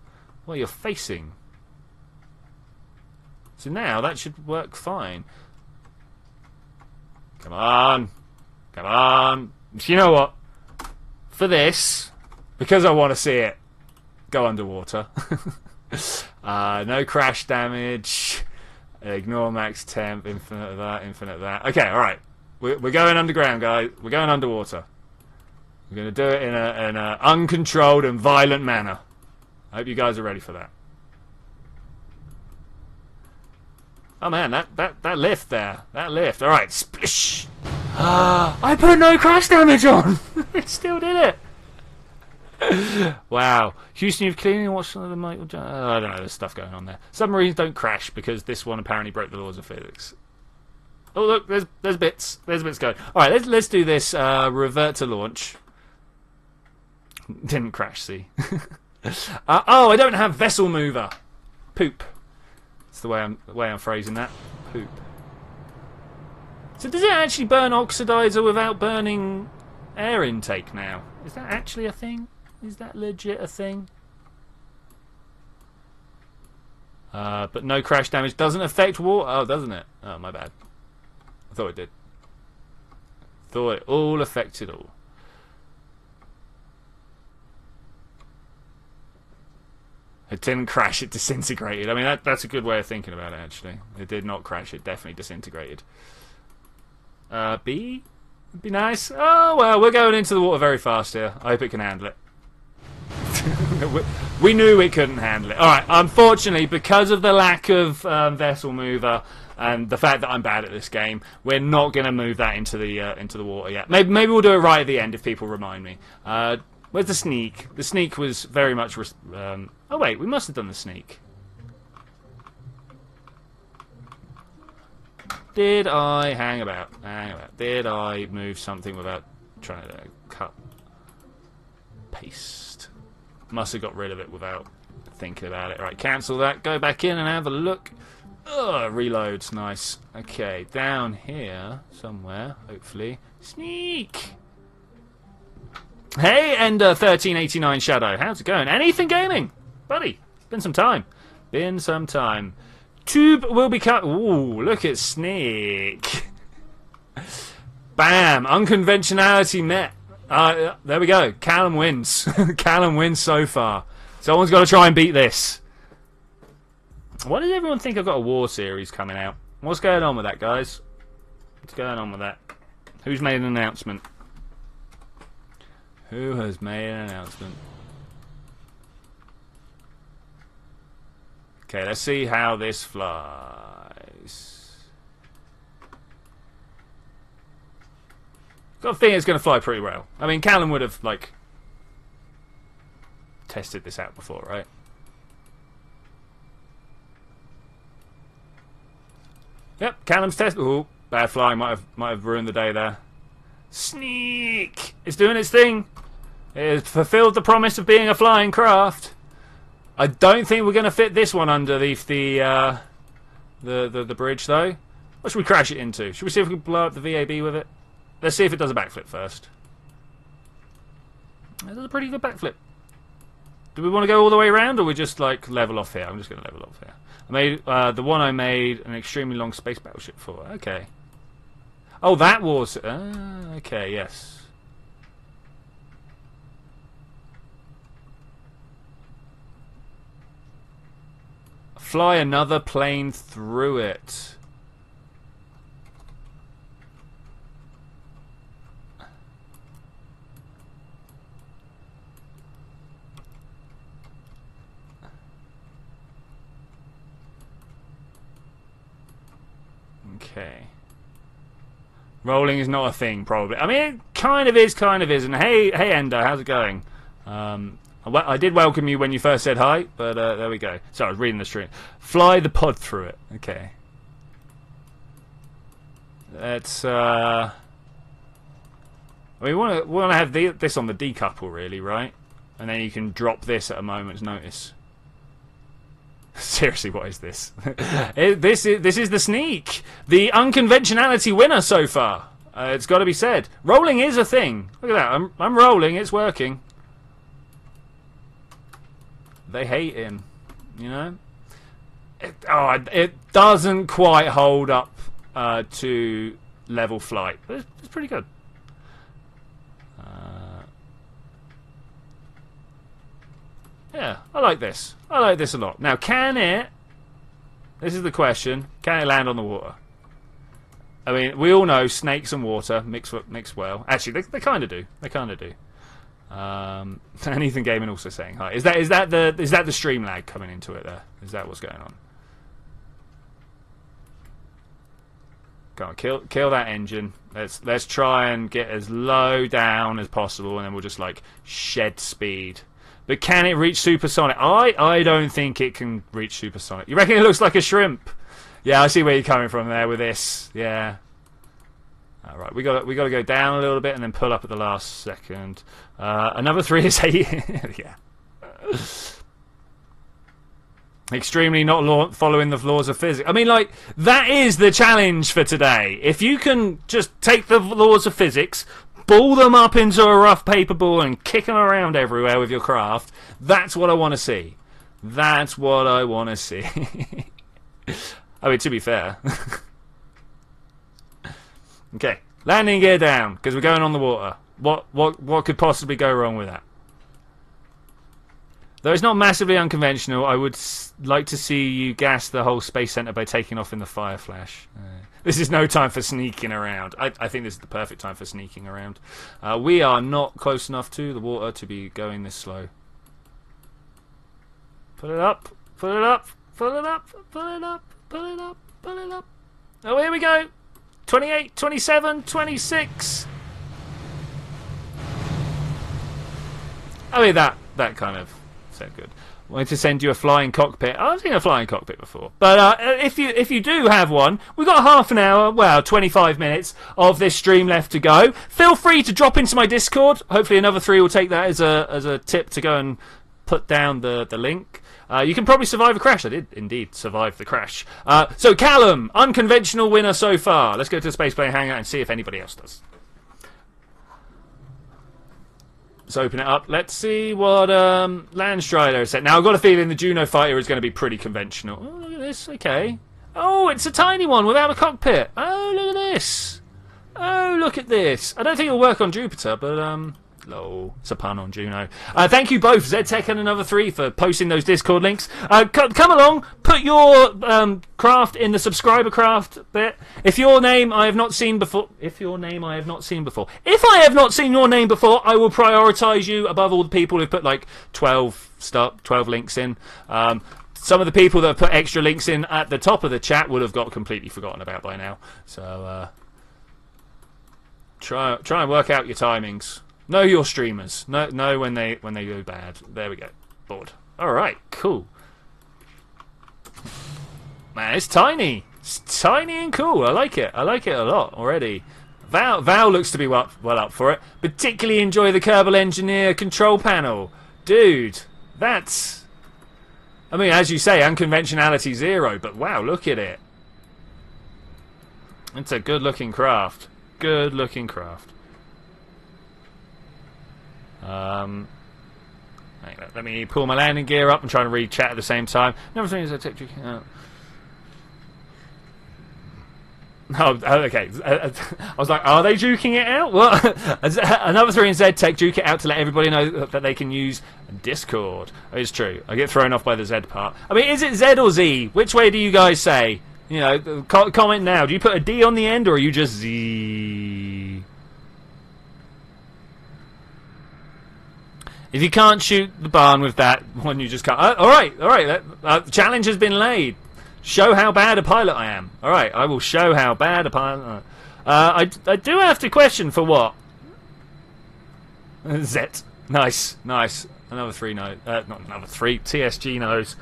A: facing. So now that should work fine. Come on. Come on. You know what? For this, because I want to see it go underwater. No crash damage. Ignore max temp. Infinite of that. Infinite of that. Okay, alright. We're going underground, guys. We're going underwater. We're going to do it in an uncontrolled and violent manner. I hope you guys are ready for that. Oh man, that lift there. That lift. Alright, splish! I put no crash damage on! It still did it! Wow. Houston, you've clearly watched some of the Michael I don't know, there's stuff going on there. Submarines don't crash because this one apparently broke the laws of physics. Oh look, there's bits going. All right, let's do this. Revert to launch. Didn't crash. See. Oh, I don't have vessel mover. Poop. That's the way I'm phrasing that. Poop. So does it actually burn oxidizer without burning air intake now? Is that actually a thing? Is that legit a thing? But no crash damage doesn't affect water. Oh, doesn't it? Oh, my bad. I thought it did. Thought it all affected all. It didn't crash, it disintegrated. I mean, that's a good way of thinking about it, actually. It did not crash, it definitely disintegrated. B? Would be nice. Oh, well, we're going into the water very fast here. I hope it can handle it. We knew it couldn't handle it. Alright, unfortunately, because of the lack of vessel mover and the fact that I'm bad at this game, we're not going to move that into the water yet. Maybe we'll do it right at the end if people remind me. Where's the sneak? The sneak was very much... oh wait, we must have done the sneak. Did I... Hang about. Did I move something without trying to cut? Paste. Must have got rid of it without thinking about it. Right, cancel that. Go back in and have a look. Ugh, reloads. Nice. Okay, down here somewhere, hopefully. Sneak! Hey, Ender 1389 Shadow. How's it going? Anything gaming? Buddy, been some time. Tube will be cut. Ooh, look at Sneak. Bam! Unconventionality met. There we go. Callum wins. Callum wins so far. Someone's got to try and beat this. Why does everyone think I've got a war series coming out? What's going on with that, guys? What's going on with that? Who's made an announcement? Who has made an announcement? Okay, let's see how this flies. Got a feeling it's going to fly pretty well. I mean, Callum would have, like, tested this out before, right? Yep, Callum's test. Ooh, bad flying might have ruined the day there. Sneak! It's doing its thing. It has fulfilled the promise of being a flying craft. I don't think we're going to fit this one underneath the bridge, though. What should we crash it into? Should we see if we can blow up the VAB with it? Let's see if it does a backflip first. It does a pretty good backflip. Do we want to go all the way around, or we just like level off here? I'm just going to level off here. I made the one I made an extremely long space battleship for. Okay. Oh, that was... okay, yes. Fly another plane through it. Okay. Rolling is not a thing, probably. I mean, it kind of is, and hey, Ender, how's it going? I did welcome you when you first said hi, but there we go. Sorry, I was reading the stream. Fly the pod through it. Okay. Let's. I mean, we want to have this on the decouple, really, right? And then you can drop this at a moment's notice. Seriously, what is this? This is the Sneak, the unconventionality winner so far. It's got to be said. Rolling is a thing. Look at that. I'm rolling. It's working. They hate him, you know. It doesn't quite hold up to level flight, but it's pretty good. Yeah, I like this. I like this a lot. Now, can it... This is the question. Can it land on the water? I mean, we all know snakes and water mix well. Actually, they kind of do. They kind of do. Anything Gaming also saying hi. Is that the stream lag coming into it there? Is that what's going on? Go on, kill that engine. Let's try and get as low down as possible, and then we'll just like shed speed. But can it reach supersonic? I don't think it can reach supersonic. You reckon it looks like a shrimp? Yeah, I see where you're coming from there with this. Yeah. All right, we got to go down a little bit and then pull up at the last second. Another 3 is 8. Yeah. Extremely not following the laws of physics. I mean, like, that is the challenge for today. If you can just take the laws of physics, ball them up into a rough paper ball and kick them around everywhere with your craft, that's what I want to see. That's what I want to see. I mean, to be fair. Okay, landing gear down, because we're going on the water. What could possibly go wrong with that? Though it's not massively unconventional, I would like to see you gas the whole space center by taking off in the fire flash. This is no time for sneaking around. I think this is the perfect time for sneaking around. We are not close enough to the water to be going this slow. Put it up, put it up, put it up, put it up, put it up, put it up. Oh, here we go. 28, 27, 26. I mean, that kind of said good. Wanted to send you a flying cockpit. I've seen a flying cockpit before. But if you do have one, we've got half an hour, well, 25 minutes of this stream left to go. Feel free to drop into my Discord. Hopefully another 3 will take that as a tip to go and put down the link. You can probably survive a crash. I did indeed survive the crash. So Callum, unconventional winner so far. Let's go to the Space Plane Hangout and see if anybody else does. Let's open it up. Let's see what Landstrider said. Now, I've got a feeling the Juno fighter is going to be pretty conventional. Oh, look at this. Okay. Oh, it's a tiny one without a cockpit. Oh, look at this. Oh, look at this. I don't think it'll work on Jupiter, but lol, it's a pun on Juno. Thank you both, ZTech and another 3, for posting those Discord links. Come along, put your craft in the subscriber craft bit. If your name I have not seen before, if I have not seen your name before, I will prioritise you above all the people who've put like 12 links in. Some of the people that have put extra links in at the top of the chat would have got completely forgotten about by now. So try and work out your timings. Know your streamers. Know when they go bad. There we go. Board. All right. Cool. Man, it's tiny. It's tiny and cool. I like it. I like it a lot already. Val looks to be well up for it. Particularly enjoy the Kerbal Engineer control panel, dude. That's. I mean, as you say, unconventionality 0. But wow, look at it. It's a good-looking craft. Good-looking craft. Let me pull my landing gear up and try to read chat at the same time. Another thing is I take juking out. Oh, okay. I was like, are they juking it out? What? Another 3 in ZTech juke it out to let everybody know that they can use Discord. It's true. I get thrown off by the Z part. I mean, is it Z or Z? Which way do you guys say? You know, comment now. Do you put a D on the end or are you just Z? If you can't shoot the barn with that one, you just can't. All right. The challenge has been laid. Show how bad a pilot I am. All right, I will show how bad a pilot I do have to question for what? Zet. Nice. Another 3 nose. Not another 3. TSG nose.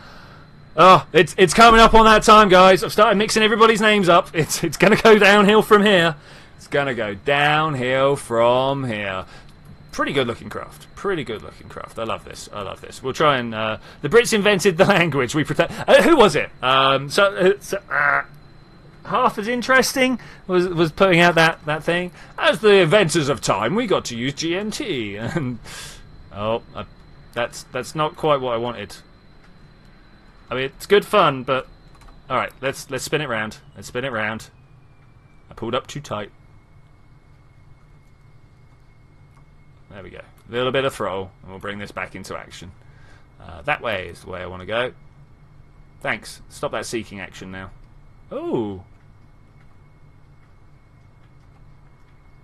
A: Oh, it's coming up on that time, guys. I've started mixing everybody's names up. It's going to go downhill from here. It's going to go downhill from here. Pretty good looking craft. I love this. We'll try and the Brits invented the language. We pretend. Who was it? Half as interesting was putting out that thing as the inventors of time. We got to use GMT, and that's not quite what I wanted. I mean, it's good fun, but all right. Let's spin it round. I pulled up too tight. There we go. A little bit of throttle, and we'll bring this back into action. That way is the way I want to go. Thanks. Stop that seeking action now. Oh.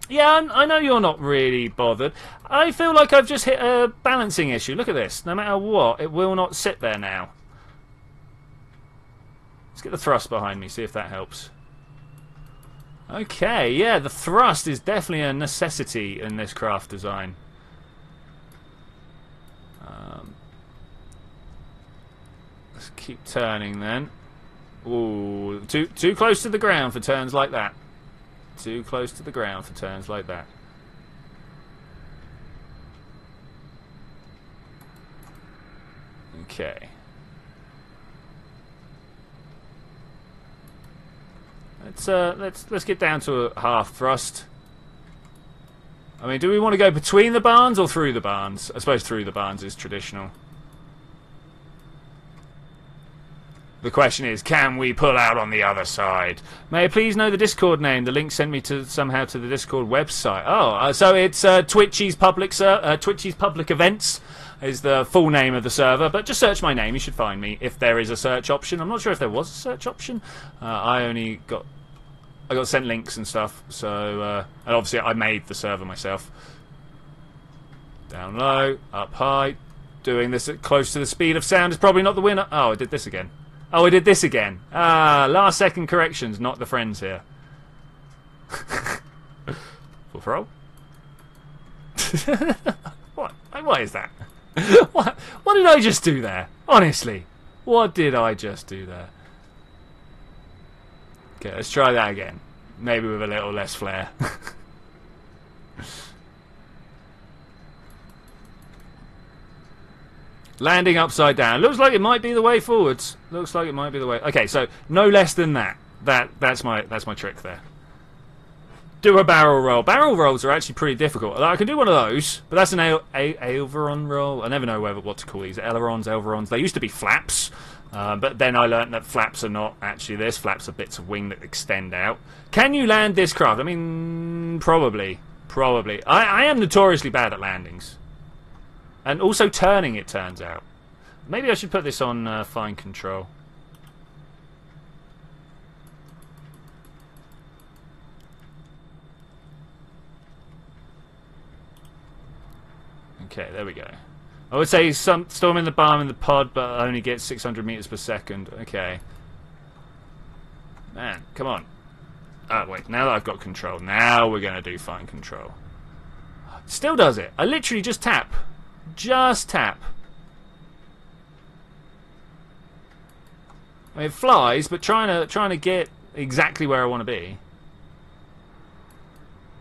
A: Yeah, I know you're not really bothered. I feel like I've just hit a balancing issue. Look at this. No matter what, it will not sit there now. Let's get the thrust behind me, see if that helps. Okay, yeah, the thrust is definitely a necessity in this craft design. Let's keep turning then. Ooh, too close to the ground for turns like that. Too close to the ground for turns like that. Okay. Let's get down to a half thrust. I mean, do we want to go between the barns or through the barns? I suppose through the barns is traditional. The question is, can we pull out on the other side? May I please know the Discord name? The link sent me to somehow to the Discord website. Oh, so it's Twitchi's public events is the full name of the server. But just search my name, you should find me if there is a search option. I'm not sure if there was a search option. I got sent links and stuff. So and obviously I made the server myself. Down low, up high. Doing this at close to the speed of sound is probably not the winner. Oh, I did this again. Oh, I did this again. Last second corrections, not the friends here. Full throw. What? What is that? What did I just do there? Honestly, what did I just do there? Okay, let's try that again. Maybe with a little less flair. Landing upside down. Looks like it might be the way forwards. Looks like it might be the way. Okay, so no less than that. That's my trick there. Do a barrel roll. Barrel rolls are actually pretty difficult. I can do one of those, but that's an aileron roll. I never know what to call these. Ailerons, ailerons. They used to be flaps, but then I learned that flaps are not actually this. Flaps are bits of wing that extend out. Can you land this craft? I mean, probably. I am notoriously bad at landings. And also turning, it turns out. Maybe I should put this on fine control. Okay, there we go. I would say some storm in the barn in the pod, but only gets 600 meters per second. Okay. Man, come on. Oh, wait, now that I've got control, now we're going to do fine control. Still does it. I literally just tap. Just tap. I mean, it flies, but trying to get exactly where I want to be.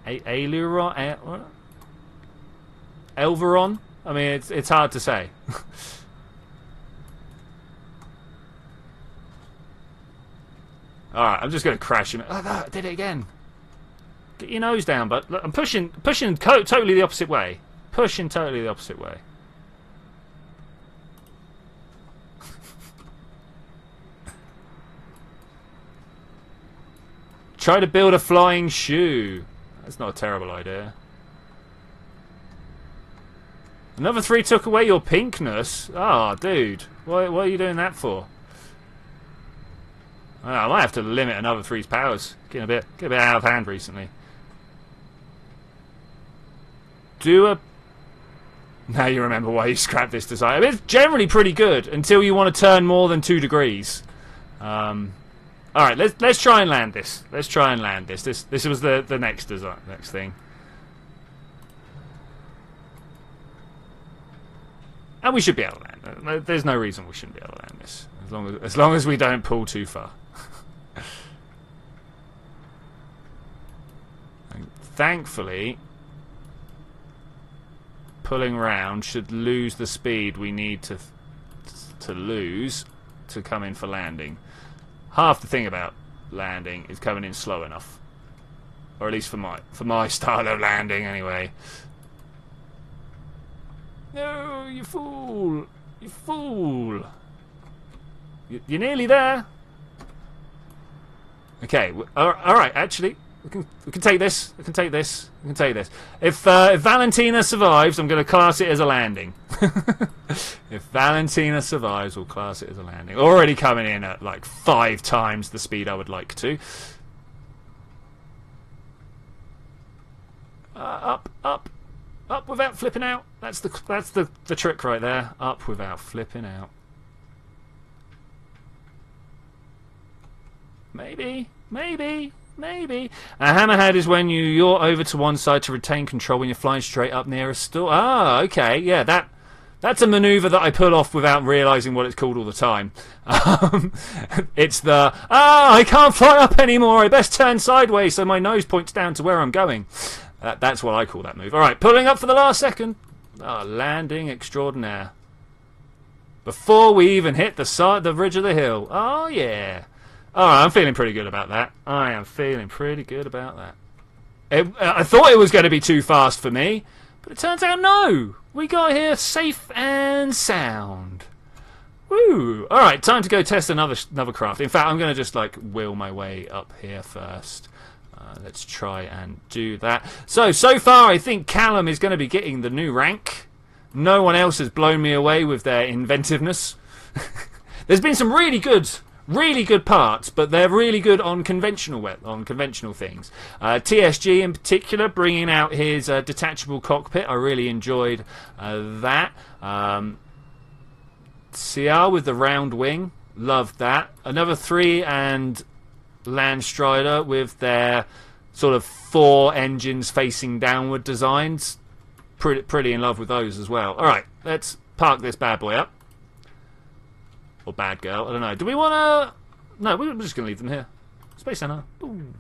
A: Aileron? Elveron? I mean, it's hard to say. All right, I'm just going to crash him. Oh, no, I did it again. Get your nose down, but look, I'm pushing totally the opposite way. Pushing totally the opposite way. Try to build a flying shoe. That's not a terrible idea. Another 3 took away your pinkness. Oh, dude. What are you doing that for? Oh, I might have to limit another 3's powers. Getting a bit out of hand recently. Do a... Now you remember why you scrapped this design. I mean, it's generally pretty good until you want to turn more than 2 degrees. Alright, let's try and land this. Let's try and land this. This was the next design, next thing. And we should be able to land. There's no reason we shouldn't be able to land this. As long as we don't pull too far. And thankfully, pulling round should lose the speed we need to lose to come in for landing. Half the thing about landing is coming in slow enough, or at least for my style of landing anyway. No, you fool! You fool! You're nearly there. Okay, all right. Actually, we can take this. We can take this. We can take this. If Valentina survives, I'm going to class it as a landing. If Valentina survives, we'll class it as a landing. Already coming in at like 5 times the speed I would like to. Up without flipping out. That's the trick right there. Up without flipping out. Maybe. A hammerhead is when you're over to one side to retain control when you're flying straight up near a store. Ah, okay, yeah, That's a maneuver that I pull off without realising what it's called all the time. It's the, I can't fly up anymore, I best turn sideways so my nose points down to where I'm going. That's what I call that move. Alright, pulling up for the last second. Landing extraordinaire. Before we even hit the ridge of the hill. Oh, yeah. Alright, I'm feeling pretty good about that. I am feeling pretty good about that. I thought it was going to be too fast for me, but it turns out no. We got here safe and sound. Woo! Alright, time to go test another craft. In fact, I'm going to just like wheel my way up here first. Let's try and do that. So far I think Callum is going to be getting the new rank. No one else has blown me away with their inventiveness. There's been some really good parts, but they're really good on conventional things. TSG in particular, bringing out his detachable cockpit. I really enjoyed that. CR with the round wing, loved that. Another 3 and Landstrider with their sort of 4 engines facing downward designs. Pretty in love with those as well. All right, let's park this bad boy up. Or bad girl, I don't know. Do we want to... No, we're just going to leave them here. Space Center. Boom.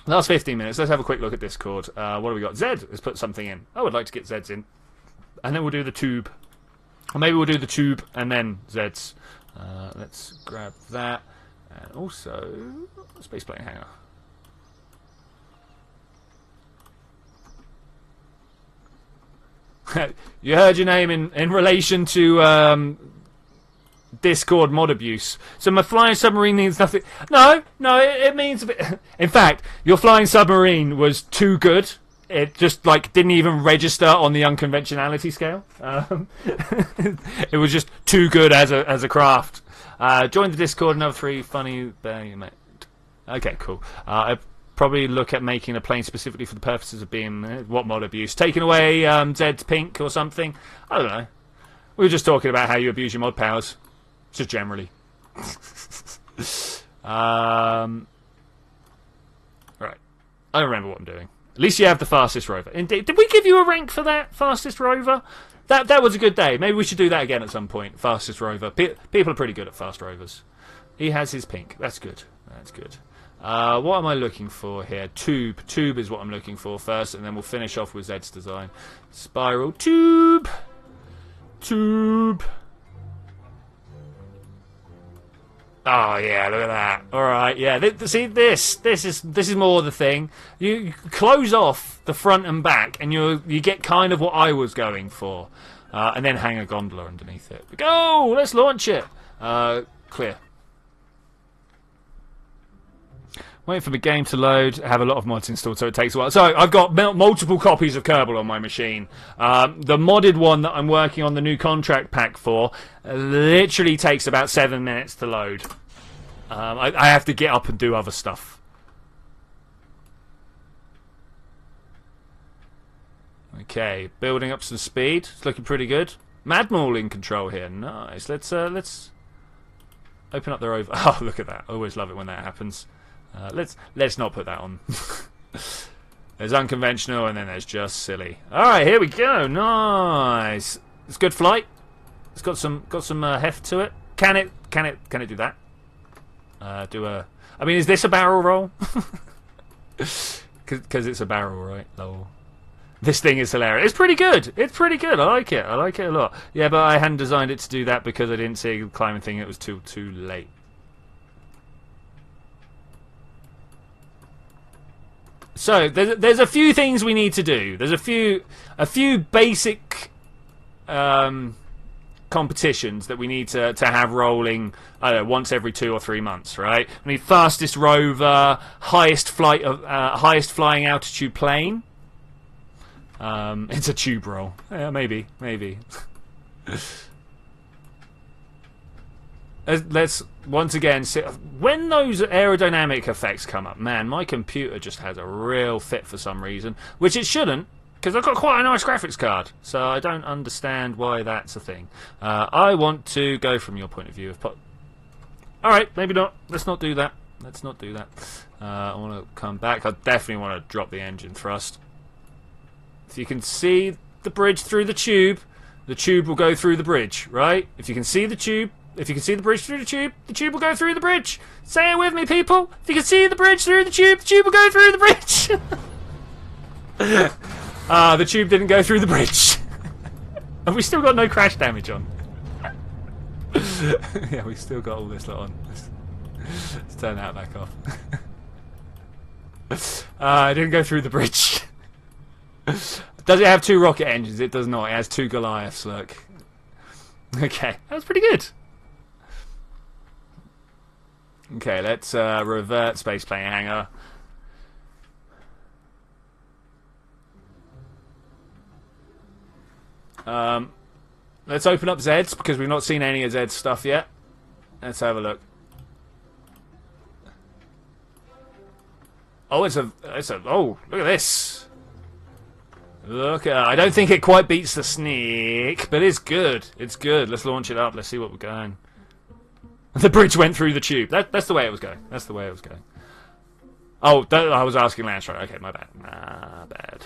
A: Last 15 minutes. Let's have a quick look at Discord. What do we got? Zed has put something in. I would like to get Zed's in. And then we'll do the tube. Or maybe we'll do the tube and then Zed's. Let's grab that. And also... Space plane hangar. You heard your name in relation to Discord mod abuse. So my flying submarine means nothing. No, it means a bit. In fact, your flying submarine was too good. It just like didn't even register on the unconventionality scale. It was just too good as a craft. Join the Discord. Another 3 funny. Mate. Okay, cool. I probably look at making a plane specifically for the purposes of being what mod abuse? Taking away Zed's pink or something? I don't know. We were just talking about how you abuse your mod powers, just generally. Right. I don't remember what I'm doing. At least you have the fastest rover. Indeed. Did we give you a rank for that fastest rover? That was a good day. Maybe we should do that again at some point. Fastest rover. People are pretty good at fast rovers. He has his pink. That's good. That's good. What am I looking for here? Tube. Tube is what I'm looking for first, and then we'll finish off with Zed's design. Spiral. Tube. Tube. Oh yeah, look at that. All right, yeah. See, this is more the thing. You close off the front and back, and you get kind of what I was going for, and then hang a gondola underneath it. Go. Let's launch it. Clear. Waiting for the game to load. I have a lot of mods installed, so it takes a while. So I've got multiple copies of Kerbal on my machine. The modded one that I'm working on the new contract pack for literally takes about 7 minutes to load. I have to get up and do other stuff. Okay, building up some speed. It's looking pretty good. Madmal in control here. Nice. Let's open up the rover. Oh, look at that. I always love it when that happens. Let's not put that on. There's unconventional and then there's just silly. Alright, here we go. Nice. It's good flight. It's got some heft to it. Can it do that? I mean, is this a barrel roll? Because it's a barrel, right? Lol. This thing is hilarious. It's pretty good. It's pretty good. I like it. I like it a lot. Yeah, but I hadn't designed it to do that because I didn't see a climbing thing. It was too late. So there's a few things we need to do. There's a few basic competitions that we need to have rolling. I don't know, once every 2 or 3 months, right? We need fastest rover, highest flying altitude plane. It's a tube roll. Yeah, maybe. Let's once again see when those aerodynamic effects come up. Man, my computer just has a real fit for some reason, which it shouldn't, because I've got quite a nice graphics card. So I don't understand why that's a thing. I want to go from your point of view. All right, maybe not. Let's not do that. I want to come back. I definitely want to drop the engine thrust. So you can see the bridge through the tube will go through the bridge, right? If you can see the tube, if you can see the bridge through the tube will go through the bridge. Say it with me, people. If you can see the bridge through the tube will go through the bridge. The tube didn't go through the bridge. Have we still got no crash damage on? Yeah, we've still got all this lot on. Let's turn that back off. It didn't go through the bridge. Does it have 2 rocket engines? It does not. It has 2 Goliaths, look. Okay, that was pretty good. Okay, let's revert spaceplane hangar. Let's open up Zed's because we've not seen any of Zed's stuff yet. Let's have a look. Oh, oh, look at this. Look at, I don't think it quite beats the sneak, but it's good. It's good. Let's launch it up. Let's see what we're going. The bridge went through the tube. That's the way it was going. That's the way it was going. Oh, I was asking Lance, right? Okay, my bad. My bad.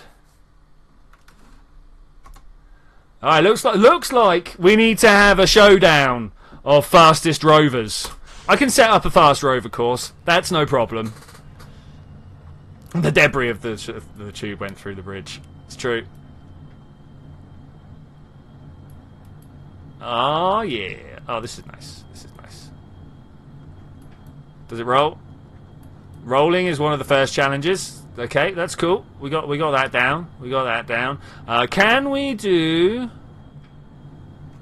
A: Alright, looks like we need to have a showdown of fastest rovers. I can set up a fast rover course. That's no problem. The debris of the tube went through the bridge. It's true. Oh yeah. Oh, this is nice. This is nice. Does it roll? Rolling is one of the first challenges. Okay, that's cool. We got that down. We got that down. Can we do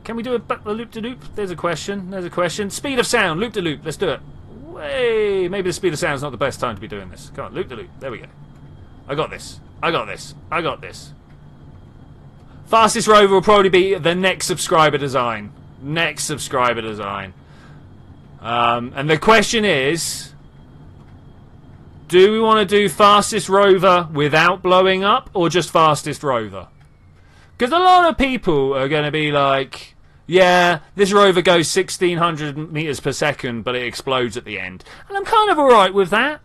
A: a loop-de-loop? There's a question. There's a question. Speed of sound, loop-de-loop. Let's do it. Way. Maybe the speed of sound is not the best time to be doing this. Come on, loop-de-loop. There we go. I got this. I got this. I got this. Fastest rover will probably be the next subscriber design. Next subscriber design. And the question is, do we want to do fastest rover without blowing up, or just fastest rover? Because a lot of people are going to be like, yeah, this rover goes 1600 meters per second, but it explodes at the end. And I'm kind of alright with that.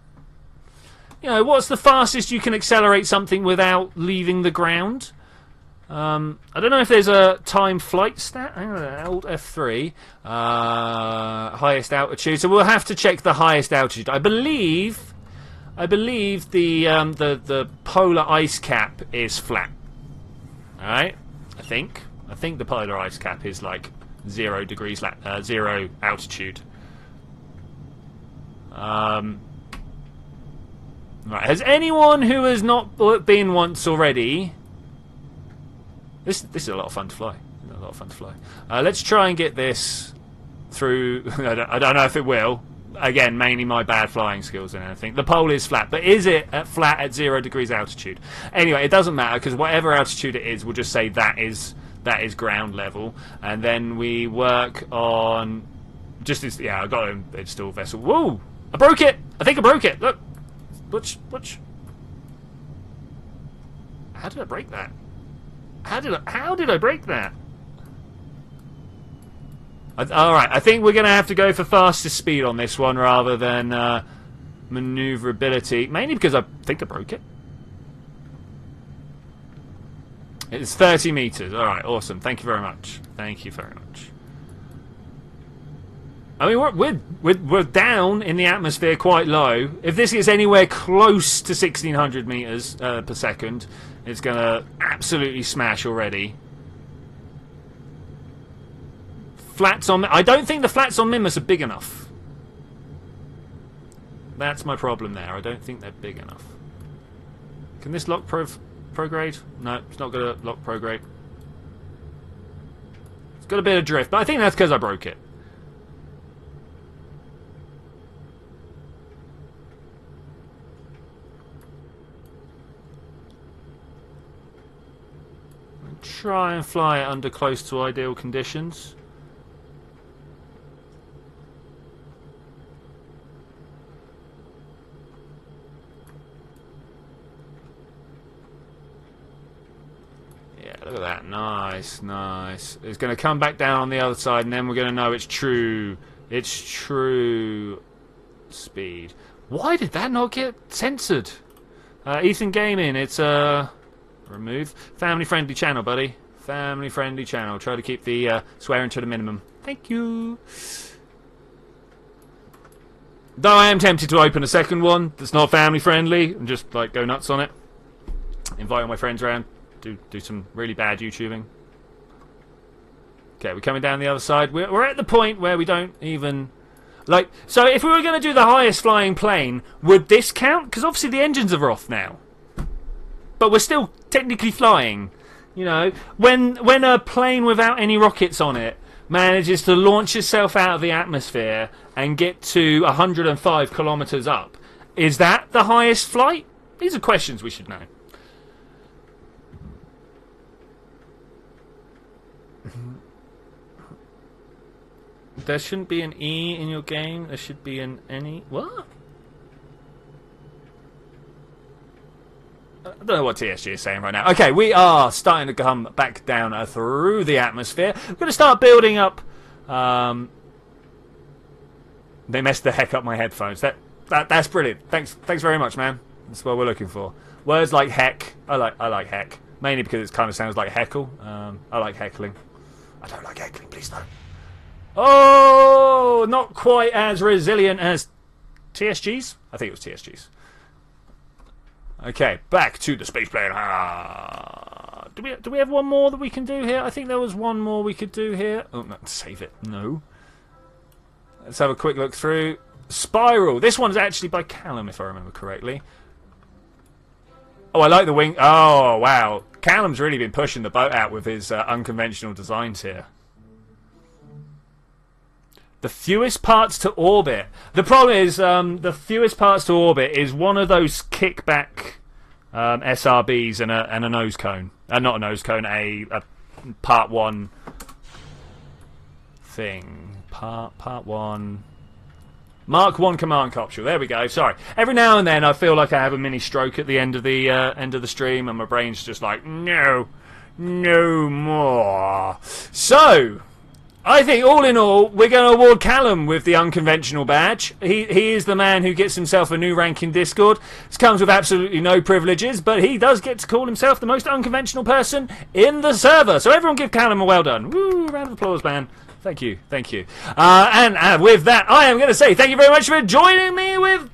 A: You know, what's the fastest you can accelerate something without leaving the ground? I don't know if there's a time flight stat. Hang on, Alt F3. Highest altitude. So we'll have to check the highest altitude. I believe the polar ice cap is flat. Alright? I think the polar ice cap is like 0 degrees, 0 altitude. Right. Has anyone who has not been once already... This is a lot of fun to fly. A lot of fun to fly. Let's try and get this through... I don't know if it will. Again, mainly my bad flying skills and everything. The pole is flat, but is it flat at 0 degrees altitude? Anyway, it doesn't matter, because whatever altitude it is, we'll just say that is ground level, and then we work on just this. Yeah, I got to install vessel. Whoa! I broke it. I think I broke it. Look, which? How did I break that? How did I break that? Alright, I think we're going to have to go for fastest speed on this one rather than maneuverability. Mainly because I think I broke it. It's 30 meters. Alright, awesome. Thank you very much. Thank you very much. I mean, we're down in the atmosphere quite low. If this gets anywhere close to 1600 meters per second, it's going to absolutely smash already. Flats on... I don't think the flats on Mimas are big enough. That's my problem there. I don't think they're big enough. Can this lock prograde? No, it's not going to lock prograde. It's got a bit of drift, but I think that's because I broke it. Try and fly it under close to ideal conditions. Look at that. Nice, nice. It's going to come back down on the other side, and then we're going to know it's true. It's true speed. Why did that not get censored? Ethan Gaming, it's Remove. Family-friendly channel, buddy. Family-friendly channel. Try to keep the swearing to the minimum. Thank you. Though I am tempted to open a second one that's not family-friendly and just, like, go nuts on it. Invite all my friends around. Do some really bad YouTubing. Okay, we're coming down the other side. We're at the point where we don't even... Like, so if we were going to do the highest flying plane, would this count? Because obviously the engines are off now. But we're still technically flying. You know, when a plane without any rockets on it manages to launch itself out of the atmosphere and get to 105 kilometers up, is that the highest flight? These are questions we should know. There shouldn't be an E in your game. There should be an any. What? I don't know what TSG is saying right now. Okay, we are starting to come back down through the atmosphere. We're going to start building up. They messed the heck up my headphones. That's brilliant. Thanks very much, man. That's what we're looking for. Words like heck. I like heck. Mainly because it kind of sounds like heckle. I like heckling. I don't like heckling. Please don't. Oh, not quite as resilient as TSG's. I think it was TSG's. Okay, back to the space plane. Do we have one more that we can do here? I think there was one more we could do here. Oh, no, save it. No. Let's have a quick look through. Spiral. This one's actually by Callum, if I remember correctly. Oh, I like the wing. Oh, wow. Callum's really been pushing the boat out with his unconventional designs here. The fewest parts to orbit. The problem is the fewest parts to orbit is one of those kickback SRBs and a nose cone. Not a nose cone, a part 1 thing. Part 1. Mark 1 command capsule. There we go. Sorry. Every now and then I feel like I have a mini stroke at the end of the stream, and my brain's just like, no more. So, I think all in all, we're going to award Callum with the unconventional badge. He is the man who gets himself a new rank in Discord. This comes with absolutely no privileges, but he does get to call himself the most unconventional person in the server. So everyone give Callum a well done. Woo, round of applause, man. Thank you. And with that, I am going to say thank you very much for joining me with...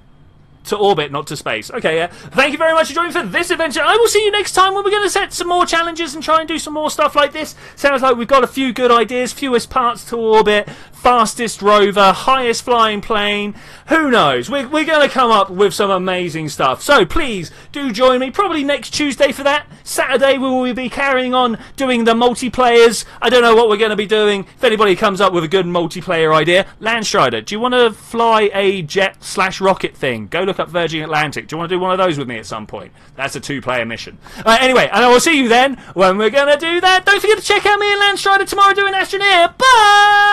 A: To orbit, not to space. Okay, yeah. Thank you very much for joining for this adventure. I will see you next time when we're going to set some more challenges and try and do some more stuff like this. Sounds like we've got a few good ideas. Fewest parts to orbit, fastest rover, highest flying plane. Who knows? We're going to come up with some amazing stuff. So please do join me probably next Tuesday for that. Saturday we will be carrying on doing the multiplayers. I don't know what we're going to be doing. If anybody comes up with a good multiplayer idea, Landstrider, do you want to fly a jet/rocket thing? Go look up Virgin Atlantic. Do you want to do one of those with me at some point? That's a 2-player mission. Anyway, and I will see you then when we're going to do that. Don't forget to check out me and Landstrider tomorrow doing Astroneer. Bye!